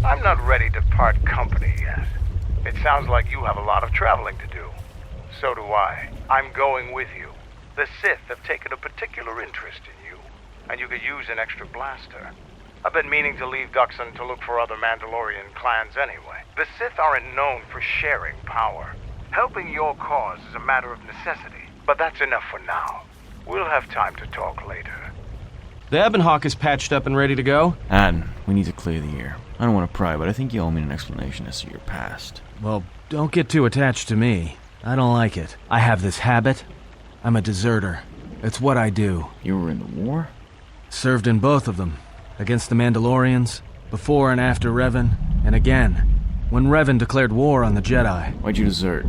I'm not ready to part company yet. It sounds like you have a lot of traveling to do. So do I. I'm going with you. The Sith have taken a particular interest in you, and you could use an extra blaster. I've been meaning to leave Duxon to look for other Mandalorian clans anyway. The Sith aren't known for sharing power. Helping your cause is a matter of necessity, but that's enough for now. We'll have time to talk later. The Ebonhawk is patched up and ready to go. Aden, we need to clear the air. I don't want to pry, but I think you owe me an explanation as to your past. Well, don't get too attached to me. I don't like it. I have this habit. I'm a deserter. It's what I do. You were in the war? Served in both of them. Against the Mandalorians, before and after Revan, and again, when Revan declared war on the Jedi. Why'd you desert?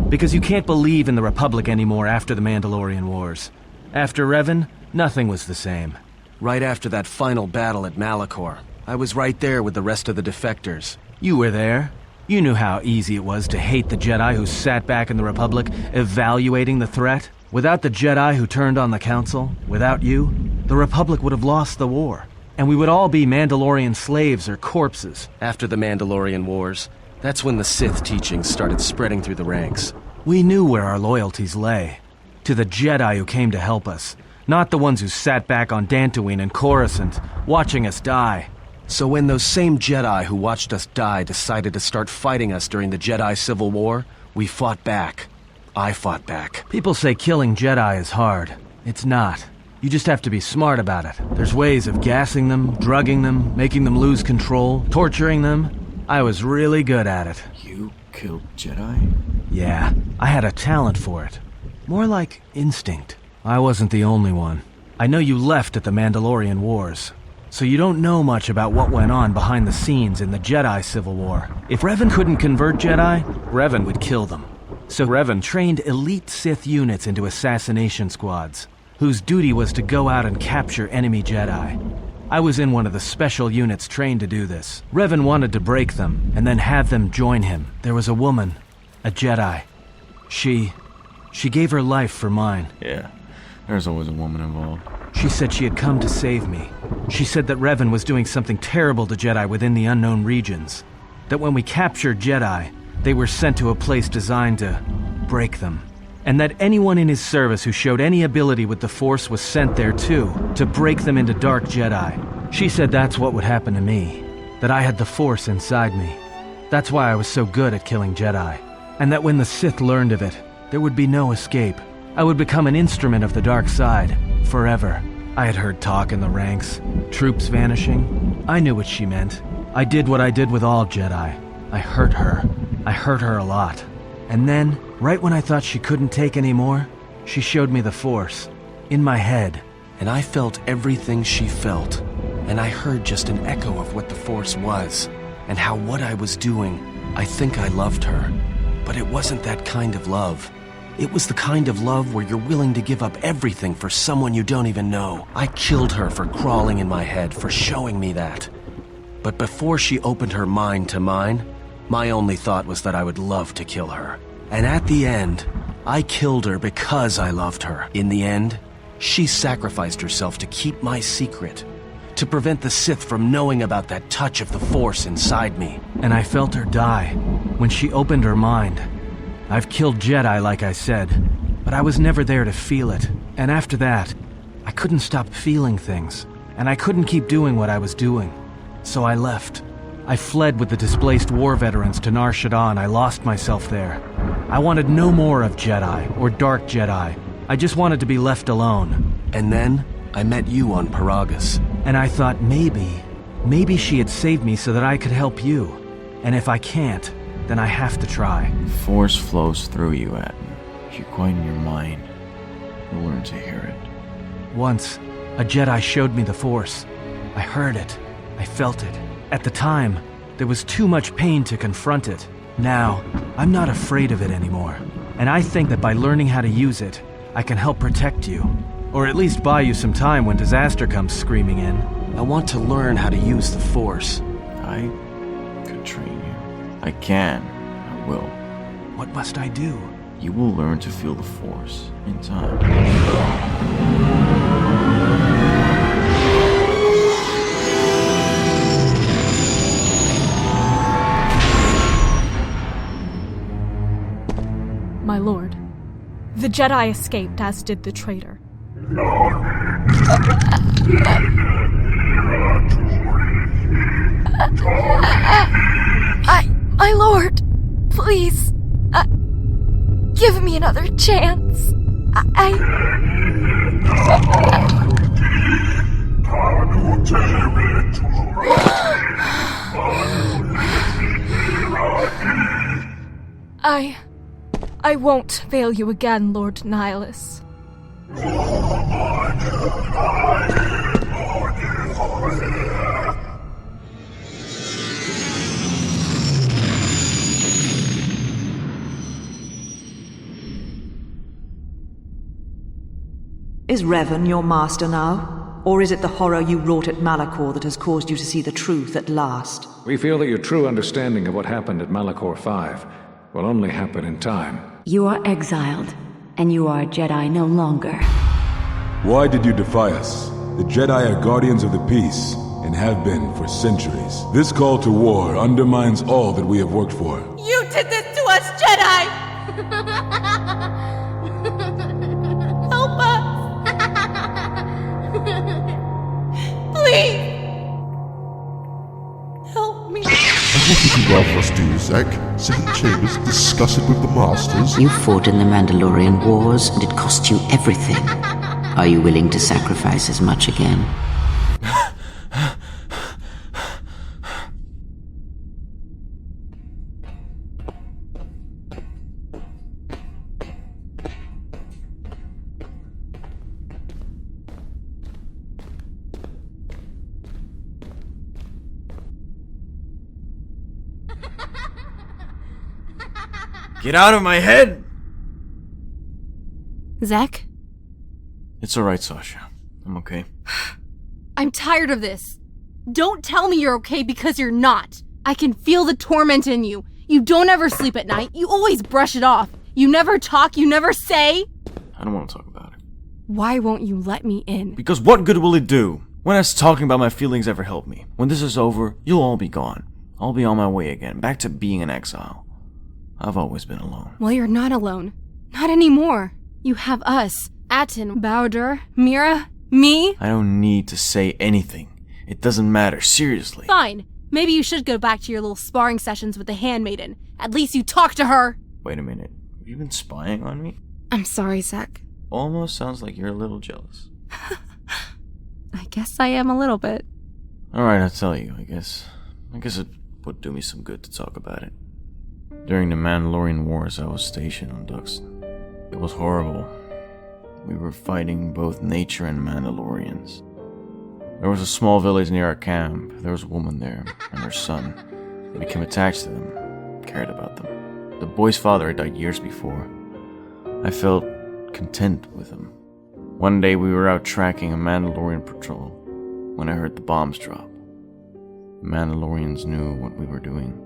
Because you can't believe in the Republic anymore after the Mandalorian Wars. After Revan, nothing was the same. Right after that final battle at Malachor, I was right there with the rest of the defectors. You were there. You knew how easy it was to hate the Jedi who sat back in the Republic, evaluating the threat. Without the Jedi who turned on the Council, without you, the Republic would have lost the war. And we would all be Mandalorian slaves or corpses. After the Mandalorian Wars, that's when the Sith teachings started spreading through the ranks. We knew where our loyalties lay. To the Jedi who came to help us, not the ones who sat back on Dantooine and Coruscant, watching us die. So when those same Jedi who watched us die decided to start fighting us during the Jedi Civil War, we fought back. I fought back. People say killing Jedi is hard. It's not. You just have to be smart about it. There's ways of gassing them, drugging them, making them lose control, torturing them. I was really good at it. You killed Jedi? Yeah, I had a talent for it. More like instinct. I wasn't the only one. I know you left at the Mandalorian Wars, so you don't know much about what went on behind the scenes in the Jedi Civil War. If Revan couldn't convert Jedi, Revan would kill them. So Revan trained elite Sith units into assassination squads, whose duty was to go out and capture enemy Jedi. I was in one of the special units trained to do this. Revan wanted to break them, and then have them join him. There was a woman, a Jedi. She gave her life for mine. Yeah, there's always a woman involved. She said she had come to save me. She said that Revan was doing something terrible to Jedi within the unknown regions. That when we captured Jedi, they were sent to a place designed to break them. And that anyone in his service who showed any ability with the Force was sent there too, to break them into dark Jedi. She said that's what would happen to me. That I had the Force inside me. That's why I was so good at killing Jedi. And that when the Sith learned of it, there would be no escape. I would become an instrument of the dark side, forever. I had heard talk in the ranks, troops vanishing. I knew what she meant. I did what I did with all Jedi. I hurt her. I hurt her a lot. And then, right when I thought she couldn't take any more, she showed me the Force, in my head. And I felt everything she felt. And I heard just an echo of what the Force was, and how what I was doing, I think I loved her. But it wasn't that kind of love. It was the kind of love where you're willing to give up everything for someone you don't even know. I killed her for crawling in my head, for showing me that. But before she opened her mind to mine, my only thought was that I would love to kill her. And at the end, I killed her because I loved her. In the end, she sacrificed herself to keep my secret, to prevent the Sith from knowing about that touch of the Force inside me. And I felt her die when she opened her mind. I've killed Jedi, like I said, but I was never there to feel it. And after that, I couldn't stop feeling things, and I couldn't keep doing what I was doing. So I left. I fled with the displaced war veterans to Nar Shaddaa, and I lost myself there. I wanted no more of Jedi, or dark Jedi. I just wanted to be left alone. And then, I met you on Paragus. And I thought maybe she had saved me so that I could help you. And if I can't, then I have to try. Force flows through you, Aden. If you quieten your mind, you'll learn to hear it. Once, a Jedi showed me the Force. I heard it. I felt it. At the time, there was too much pain to confront it. Now, I'm not afraid of it anymore. And I think that by learning how to use it, I can help protect you. Or at least buy you some time when disaster comes screaming in. I want to learn how to use the Force. I could train you. I can. I will. What must I do? You will learn to feel the Force in time. My lord, the Jedi escaped, as did the traitor. My lord, please, give me another chance. I won't fail you again, Lord Nihlus. Is Revan your master now? Or is it the horror you wrought at Malachor that has caused you to see the truth at last? We feel that your true understanding of what happened at Malachor 5 will only happen in time. You are exiled, and you are a Jedi no longer. Why did you defy us? The Jedi are guardians of the peace, and have been for centuries. This call to war undermines all that we have worked for. You did this to us, Jedi! Help us! Please! Help me. And what did you rather us do, Zach? Sit in chambers and discuss it with the Masters? You fought in the Mandalorian Wars, and it cost you everything. Are you willing to sacrifice as much again? Get out of my head! Zach? It's alright, Sasha. I'm okay. I'm tired of this. Don't tell me you're okay because you're not. I can feel the torment in you. You don't ever sleep at night. You always brush it off. You never talk. You never say. I don't want to talk about it. Why won't you let me in? Because what good will it do? When has talking about my feelings ever helped me? When this is over, you'll all be gone. I'll be on my way again, back to being an exile. I've always been alone. Well, you're not alone. Not anymore. You have us. Atten, Bowder, Mira, me. I don't need to say anything. It doesn't matter, seriously. Fine. Maybe you should go back to your little sparring sessions with the Handmaiden. At least you talk to her. Wait a minute. Have you been spying on me? I'm sorry, Zach. Almost sounds like you're a little jealous. I guess I am a little bit. Alright, I'll tell you, I guess it would do me some good to talk about it. During the Mandalorian Wars, I was stationed on Duxton. It was horrible. We were fighting both nature and Mandalorians. There was a small village near our camp. There was a woman there, and her son. I became attached to them, cared about them. The boy's father had died years before. I felt content with him. One day we were out tracking a Mandalorian patrol when I heard the bombs drop. The Mandalorians knew what we were doing.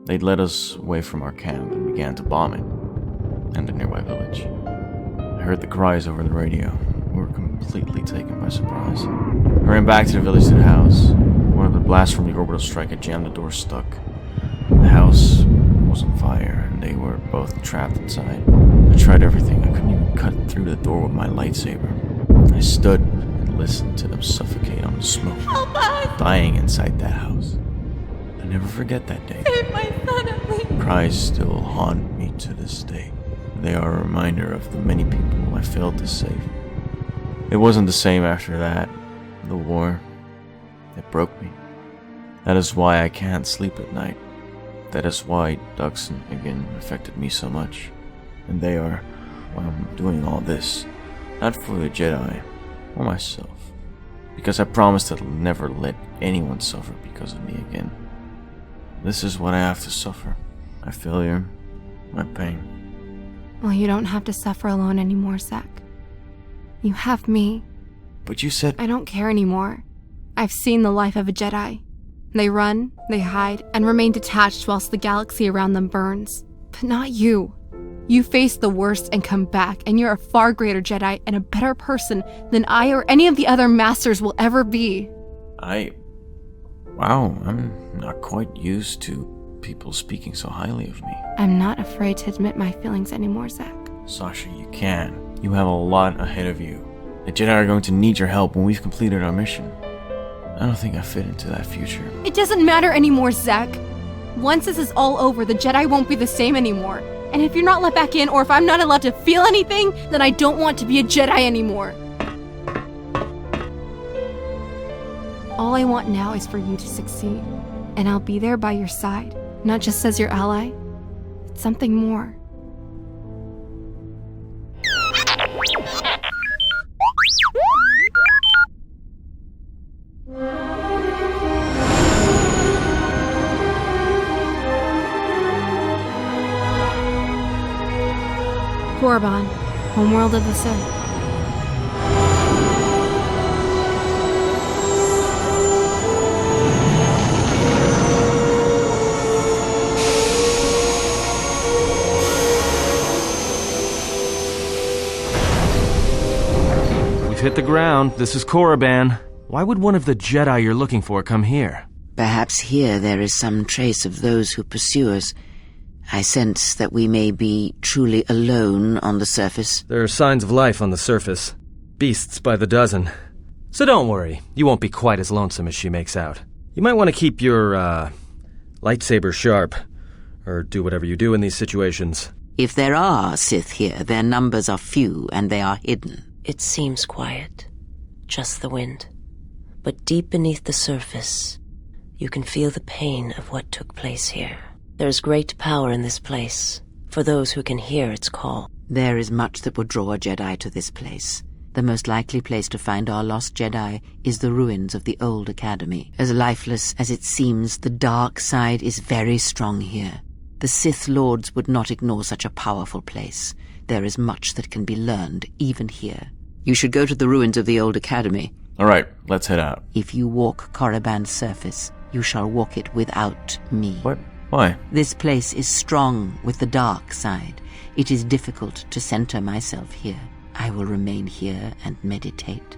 They'd led us away from our camp and began to bomb it, and the nearby village. I heard the cries over the radio. We were completely taken by surprise. I ran back to the village to the house. One of the blasts from the orbital strike had jammed the door stuck. The house was on fire, and they were both trapped inside. I tried everything. I couldn't even cut through the door with my lightsaber. I stood and listened to them suffocate on the smoke, dying inside that house. I never forget that day. Save my son, at least. Cries still haunt me to this day. They are a reminder of the many people I failed to save. It wasn't the same after that. The war, it broke me. That is why I can't sleep at night. That is why Duxton again affected me so much. And they are why I'm doing all this. Not for the Jedi or myself. Because I promised that I'll never let anyone suffer because of me again. This is what I have to suffer. My failure, my pain. Well, you don't have to suffer alone anymore, Zach. You have me. But you said... I don't care anymore. I've seen the life of a Jedi. They run, they hide, and remain detached whilst the galaxy around them burns. But not you. You face the worst and come back, and you're a far greater Jedi and a better person than I or any of the other Masters will ever be. Wow, I'm not quite used to people speaking so highly of me. I'm not afraid to admit my feelings anymore, Zach. Sasha, you can. You have a lot ahead of you. The Jedi are going to need your help when we've completed our mission. I don't think I fit into that future. It doesn't matter anymore, Zach. Once this is all over, the Jedi won't be the same anymore. And if you're not let back in, or if I'm not allowed to feel anything, then I don't want to be a Jedi anymore. All I want now is for you to succeed. And I'll be there by your side. Not just as your ally, but something more. Korriban, homeworld of the Sith. We've hit the ground. This is Korriban. Why would one of the Jedi you're looking for come here? Perhaps here there is some trace of those who pursue us. I sense that we may be truly alone on the surface. There are signs of life on the surface. Beasts by the dozen. So don't worry, you won't be quite as lonesome as she makes out. You might want to keep your, lightsaber sharp. Or do whatever you do in these situations. If there are Sith here, their numbers are few and they are hidden. It seems quiet. Just the wind. But deep beneath the surface, you can feel the pain of what took place here. There is great power in this place, for those who can hear its call. There is much that would draw a Jedi to this place. The most likely place to find our lost Jedi is the ruins of the old academy. As lifeless as it seems, the dark side is very strong here. The Sith Lords would not ignore such a powerful place. There is much that can be learned, even here. You should go to the ruins of the old academy. Alright, let's head out. If you walk Korriban's surface, you shall walk it without me. What? Why? This place is strong with the dark side. It is difficult to center myself here. I will remain here and meditate.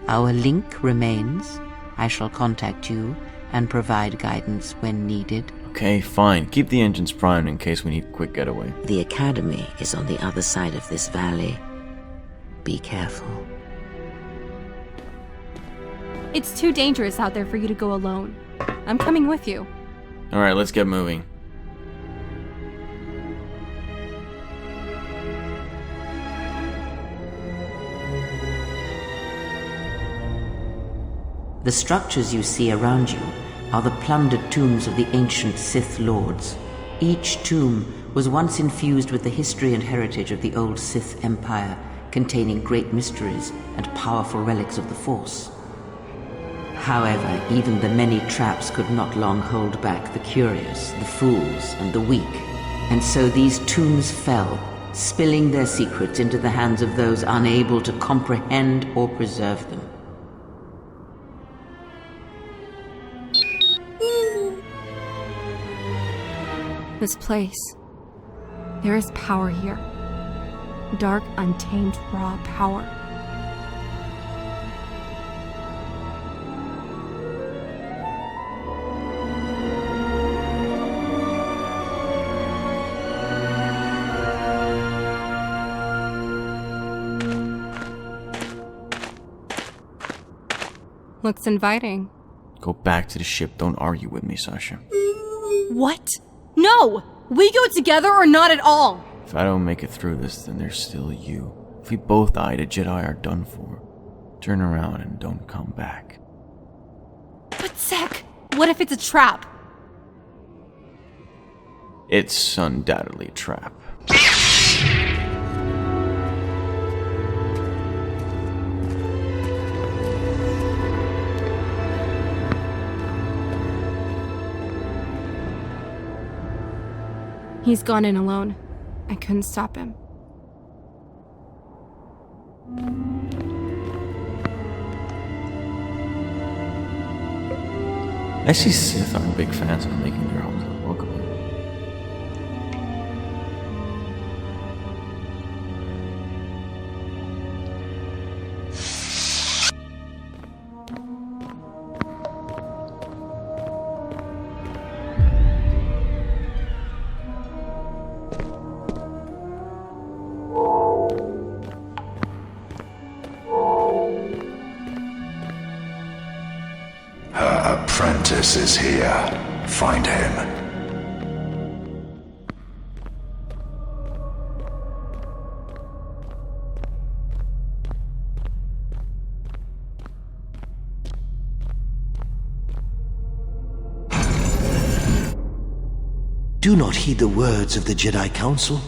Our link remains. I shall contact you and provide guidance when needed. Okay, fine. Keep the engines primed in case we need a quick getaway. The academy is on the other side of this valley. Be careful. It's too dangerous out there for you to go alone. I'm coming with you. Alright, let's get moving. The structures you see around you are the plundered tombs of the ancient Sith Lords. Each tomb was once infused with the history and heritage of the old Sith Empire, containing great mysteries and powerful relics of the Force. However, even the many traps could not long hold back the curious, the fools, and the weak. And so these tombs fell, spilling their secrets into the hands of those unable to comprehend or preserve them. This place. There is power here. Dark, untamed, raw power. Looks inviting. Go back to the ship. Don't argue with me, Sasha. What? No! We go together or not at all! If I don't make it through this, then there's still you. If we both die, the Jedi are done for. Turn around and don't come back. But Zach, what if it's a trap? It's undoubtedly a trap. He's gone in alone. I couldn't stop him. I see Sith aren't big fans of making their homes welcoming. Her apprentice is here. Find him. Do not heed the words of the Jedi Council.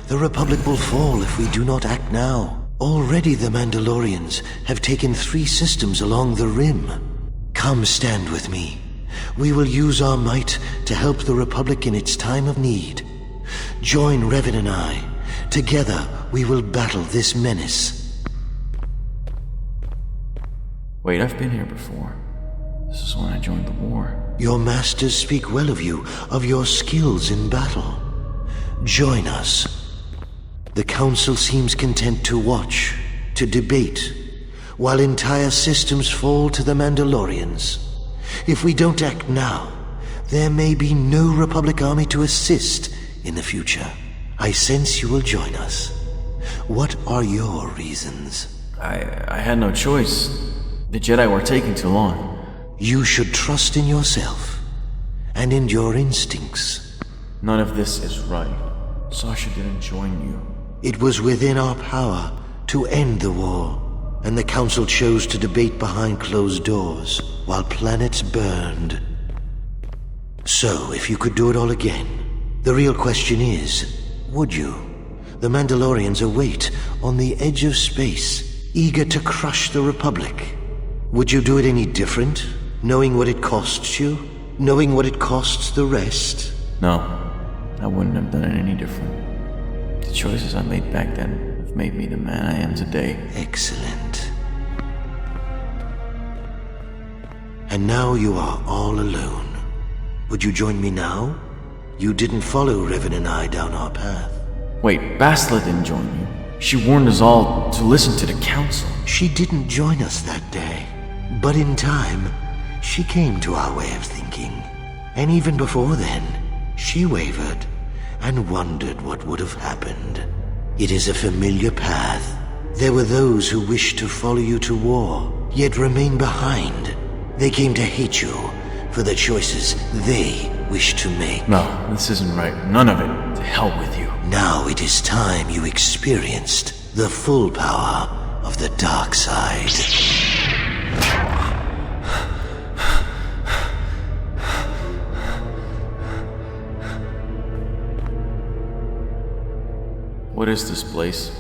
The Republic will fall if we do not act now. Already the Mandalorians have taken 3 systems along the Rim. Come stand with me. We will use our might to help the Republic in its time of need. Join Revan and I. Together we will battle this menace. Wait, I've been here before. This is when I joined the war. Your masters speak well of you, of your skills in battle. Join us. The Council seems content to watch, to debate, while entire systems fall to the Mandalorians. If we don't act now, there may be no Republic army to assist in the future. I sense you will join us. What are your reasons? I had no choice. The Jedi were taking too long. You should trust in yourself and in your instincts. None of this is right. Sasha didn't join you. It was within our power to end the war, and the Council chose to debate behind closed doors while planets burned. So, if you could do it all again, the real question is, would you? The Mandalorians await on the edge of space, eager to crush the Republic. Would you do it any different, knowing what it costs you? Knowing what it costs the rest? No, I wouldn't have done it any different. The choices I made back then have made me the man I am today. Excellent. And now you are all alone. Would you join me now? You didn't follow Revan and I down our path. Wait, Bastila didn't join you. She warned us all to listen to the Council. She didn't join us that day. But in time, she came to our way of thinking. And even before then, she wavered and wondered what would have happened. It is a familiar path. There were those who wished to follow you to war, yet remain behind. They came to hate you for the choices they wished to make. No, this isn't right. None of it. To hell with you. Now it is time you experienced the full power of the dark side. What is this place?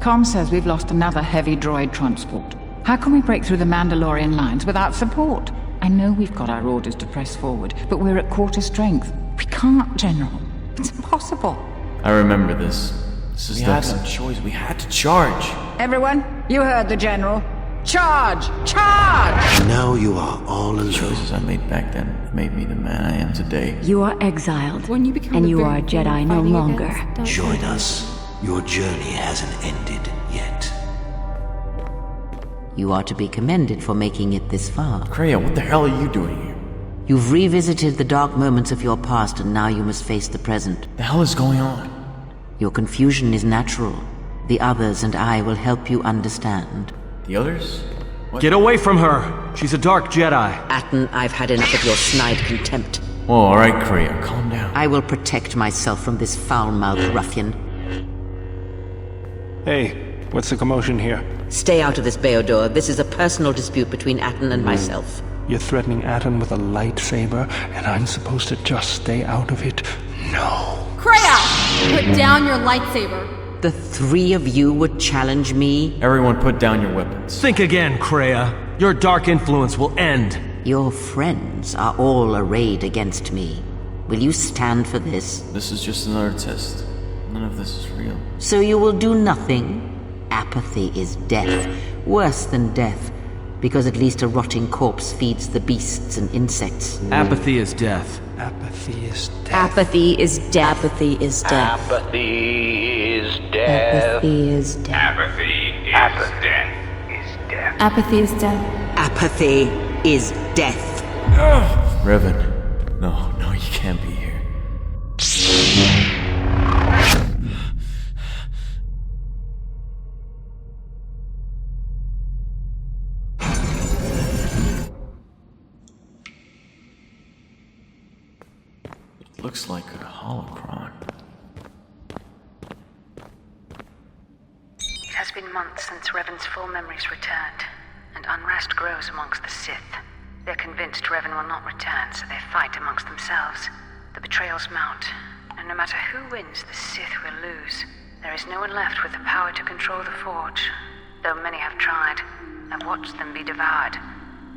Com says we've lost another heavy droid transport. How can we break through the Mandalorian lines without support? I know we've got our orders to press forward, but we're at quarter strength. We can't, General. It's impossible. I remember this. We had no choice. We had to charge. Everyone, you heard the General. Charge! Charge! And now you are all alone. The choices I made back then have made me the man I am today. You are exiled, When you become and the you very are a thing Jedi you're no fighting longer. against, don't Join you? us. Your journey hasn't ended yet. You are to be commended for making it this far. Kreia, what the hell are you doing here? You've revisited the dark moments of your past, and now you must face the present. The hell is going on? Your confusion is natural. The others and I will help you understand. The others? What? Get away from her! She's a dark Jedi. Atton, I've had enough of your snide contempt. Oh, alright, Kreia, calm down. I will protect myself from this foul-mouthed ruffian. Hey, what's the commotion here? Stay out of this, Beodor. This is a personal dispute between Atton and myself. You're threatening Atton with a lightsaber, and I'm supposed to just stay out of it? No. Kreia! Put down your lightsaber. The 3 of you would challenge me? Everyone put down your weapons. Think again, Kreia. Your dark influence will end. Your friends are all arrayed against me. Will you stand for this? This is just another test. None of this is real. So you will do nothing? Apathy is death. Worse than death. Because at least a rotting corpse feeds the beasts and insects. Apathy is death. Apathy is death. Apathy is death. Apathy is death. Apathy is death. Apathy is death. Apathy is death. Apathy is death. Apathy is death. Revan, no, you can't be here. It looks like a holocron. It has been months since Revan's full memories returned, and unrest grows amongst the Sith. They're convinced Revan will not return, so they fight amongst themselves. The betrayals mount, and no matter who wins, the Sith will lose. There is no one left with the power to control the Forge. Though many have tried, I've watched them be devoured,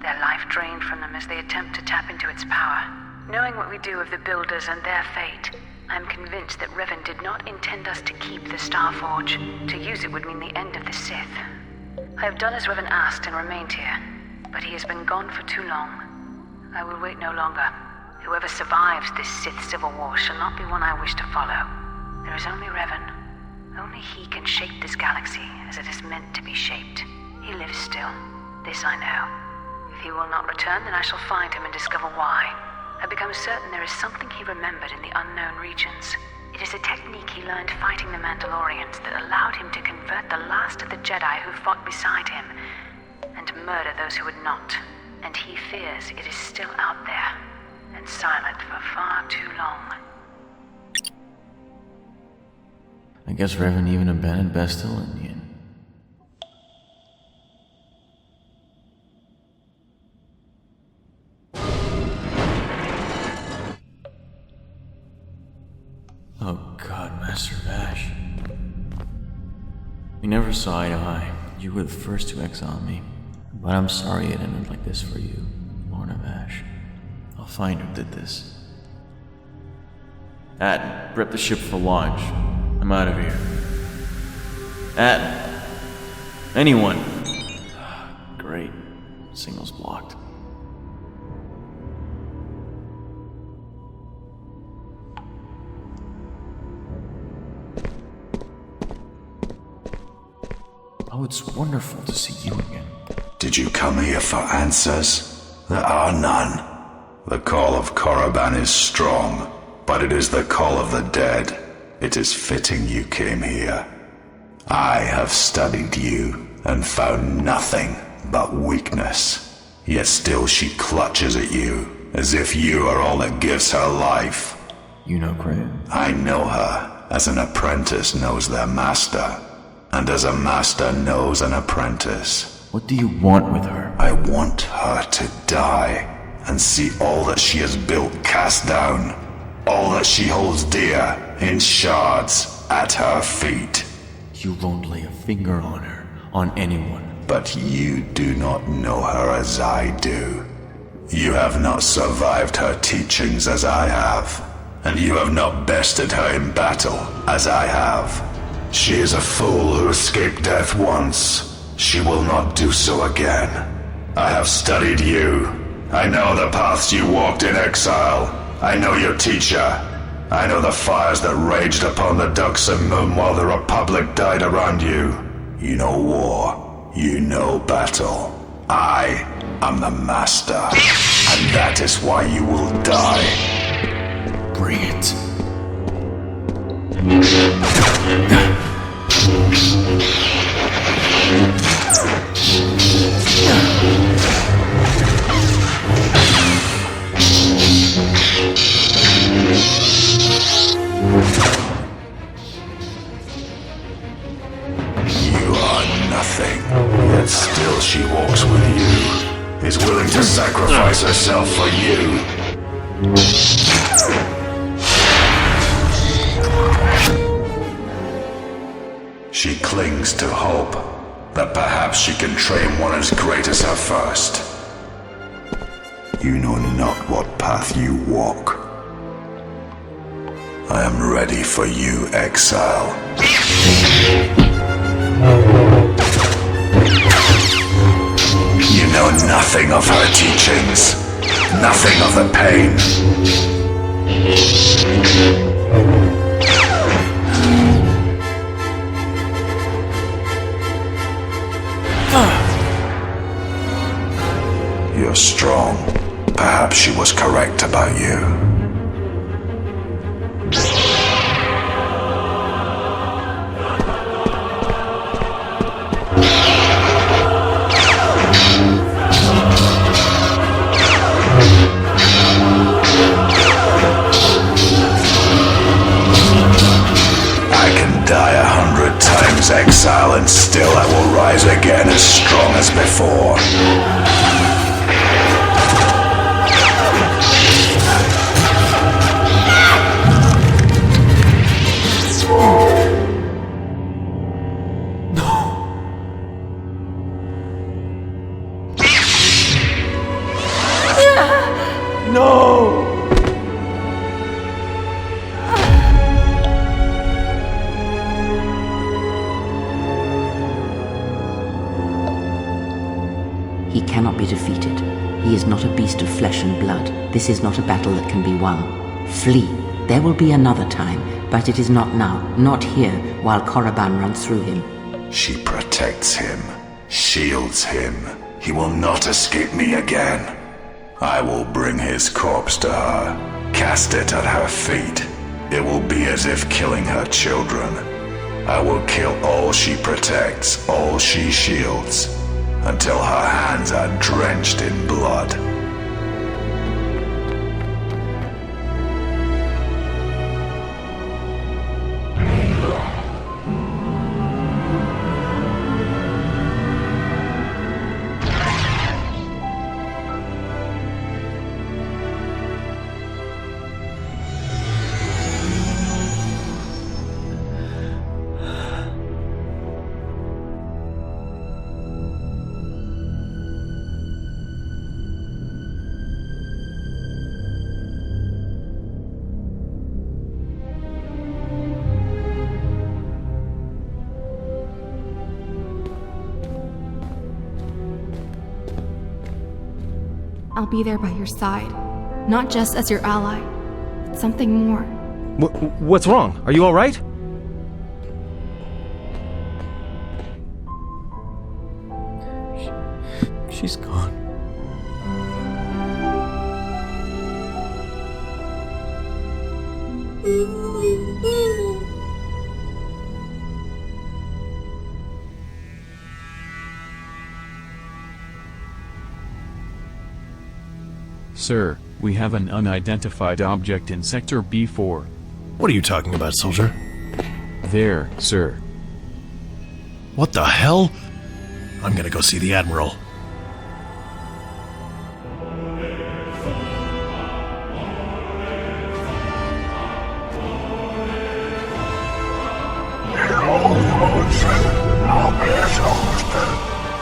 their life drained from them as they attempt to tap into its power. Knowing what we do of the Builders and their fate, I'm convinced that Revan did not intend us to keep the Star Forge. To use it would mean the end of the Sith. I have done as Revan asked and remained here, but he has been gone for too long. I will wait no longer. Whoever survives this Sith civil war shall not be one I wish to follow. There is only Revan. Only he can shape this galaxy as it is meant to be shaped. He lives still. This I know. If he will not return, then I shall find him and discover why. I become certain there is something he remembered in the unknown regions. It is a technique he learned fighting the Mandalorians that allowed him to convert the last of the Jedi who fought beside him and murder those who would not. And he fears it is still out there and silent for far too long. I guess Revan even abandoned Bastille Indian. Oh God, Master Vash. We never saw eye to eye. You were the first to exile me. But I'm sorry it ended like this for you, Lorna Vash. I'll find who did this. Atton, prep the ship for launch. I'm out of here. Atton! Anyone! Great. Signal's blocked. Oh, it's wonderful to see you again. Did you come here for answers? There are none. The call of Korriban is strong, but it is the call of the dead. It is fitting you came here. I have studied you and found nothing but weakness. Yet still she clutches at you, as if you are all that gives her life. You know Craig? I know her, as an apprentice knows their master. And as a master knows an apprentice. What do you want with her? I want her to die, and see all that she has built cast down. All that she holds dear, in shards, at her feet. You won't lay a finger on her, on anyone. But you do not know her as I do. You have not survived her teachings as I have. And you have not bested her in battle as I have. She is a fool who escaped death once. She will not do so again. I have studied you. I know the paths you walked in exile. I know your teacher. I know the fires that raged upon the Duxon Moon while the Republic died around you. You know war. You know battle. I am the master. And that is why you will die. Bring it. You are nothing, yet still she walks with you, is willing to sacrifice herself for you. She clings to hope that perhaps she can train one as great as her first. You know not what path you walk. I am ready for you, exile. You know nothing of her teachings. Nothing of the pain. You're strong. Perhaps she was correct about you. I can die 100 times exile and still I will rise again as strong as before. No! He cannot be defeated. He is not a beast of flesh and blood. This is not a battle that can be won. Flee. There will be another time, but it is not now, not here, while Korriban runs through him. She protects him, shields him. He will not escape me again. I will bring his corpse to her, cast it at her feet. It will be as if killing her children. I will kill all she protects, all she shields, until her hands are drenched in blood. I'll be there by your side. Not just as your ally, but something more. What's wrong? Are you alright? She's gone. Sir, we have an unidentified object in Sector B4. What are you talking about, soldier? There, sir. What the hell? I'm gonna go see the Admiral.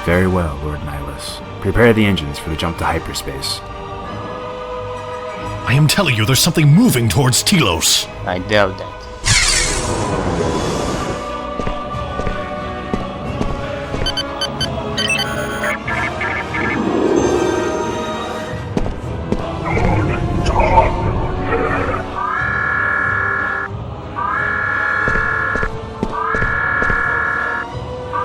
Very well, Lord Nihlus. Prepare the engines for the jump to hyperspace. I am telling you, there's something moving towards Telos. I doubt that.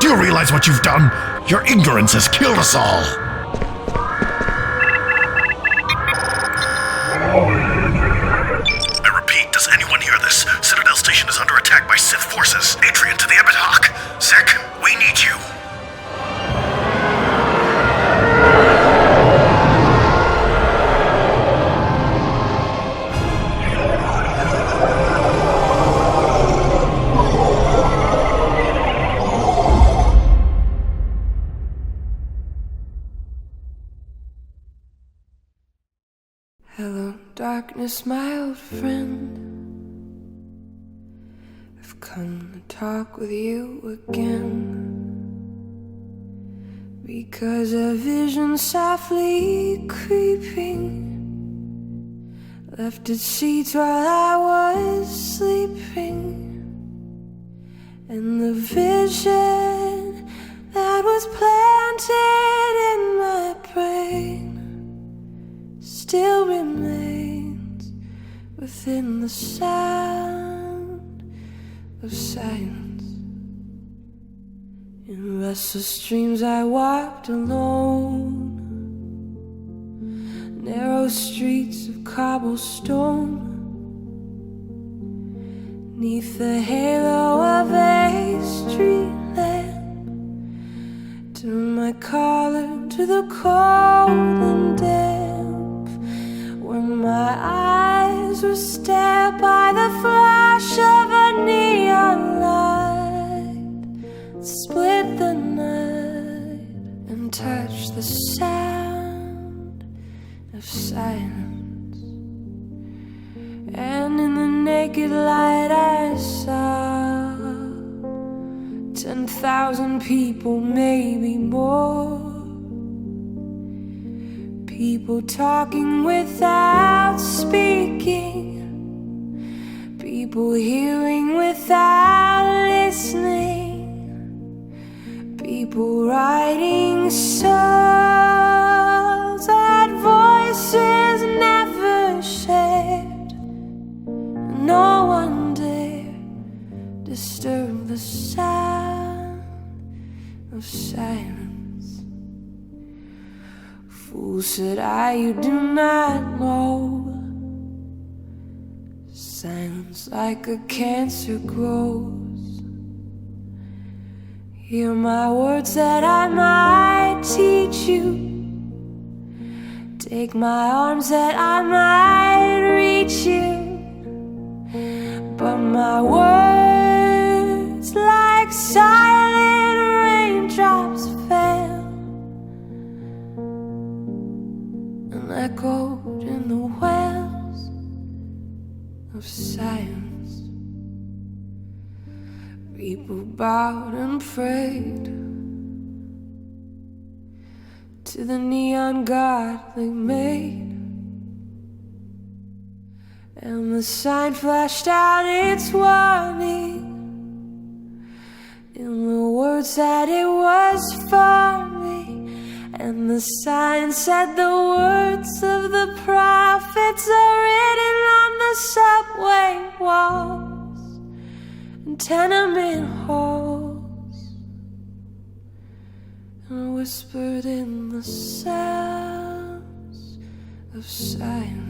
Do you realize what you've done? Your ignorance has killed us all. I repeat, does anyone hear this? Citadel Station is under attack by Sith forces. Adrian to the Ebon Hawk. Zek, we need you. Hello, darkness, my old friend. I've come to talk with you again. Because a vision softly creeping left its seeds while I was sleeping. And the vision that was planted in my brain still remains within the sound of silence. In restless dreams I walked alone, narrow streets of cobblestone, 'neath the halo of a street lamp. Turned my collar to the cold and damp, when my eyes were stared by the flash of a neon light, split the night and touched the sound of silence. And in the naked light I saw 10,000 people, maybe more. People talking without speaking, people hearing without listening, people writing souls that voices never shared. No one dare disturb the sound of silence. Fool, said I, you do not know. Silence like a cancer grows. Hear my words that I might teach you. Take my arms that I might reach you. But my words like silent raindrops fell and echoed in the wells of silence. People bowed and prayed to the neon god they made, and the sign flashed out its warning in the words that it was for me. And the sign said the words of the prophets are written on the subway walls and tenement halls, and whispered in the sounds of silence.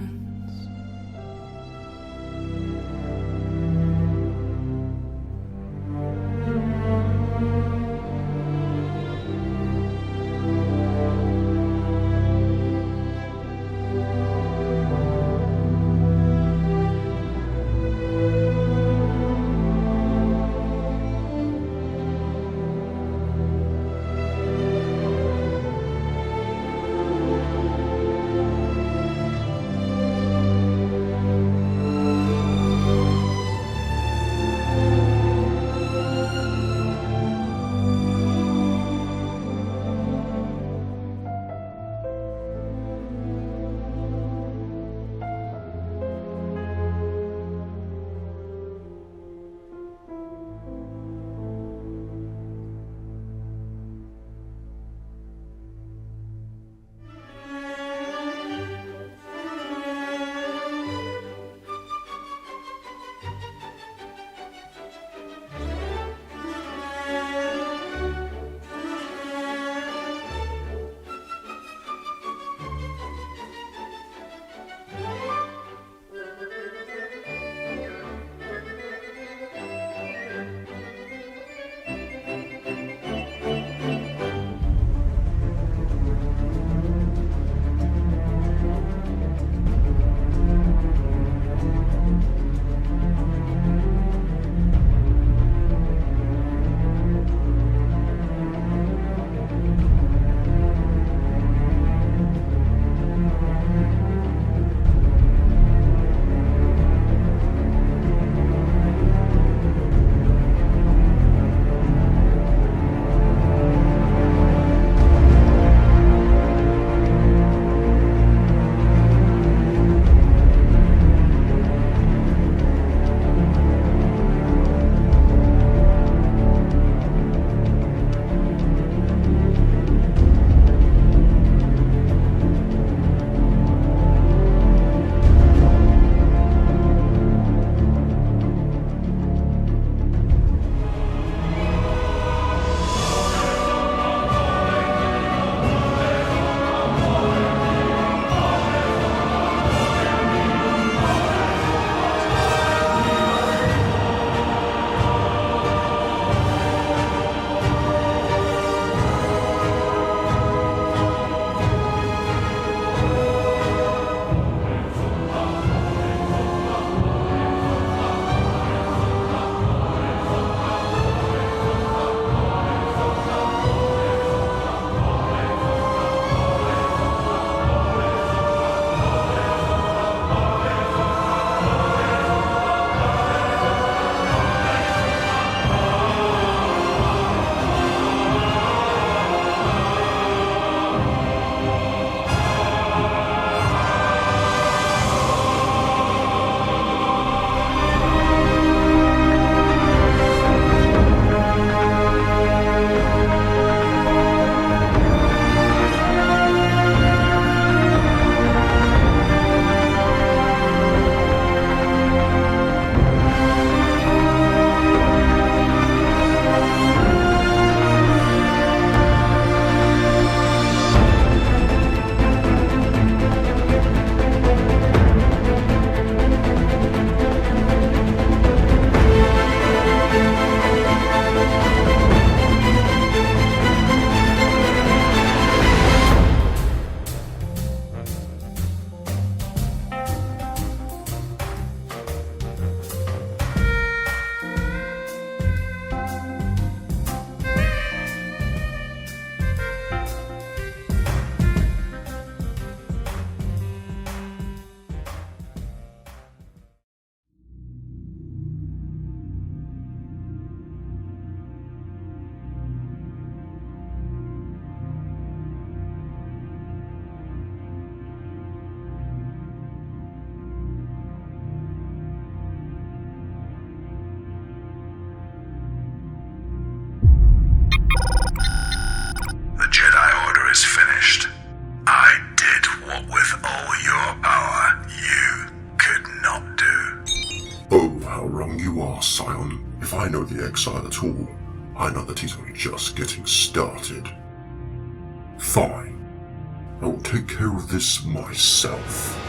wrong you are, Scion. If I know the exile at all, I know that he's only just getting started. Fine. I will take care of this myself.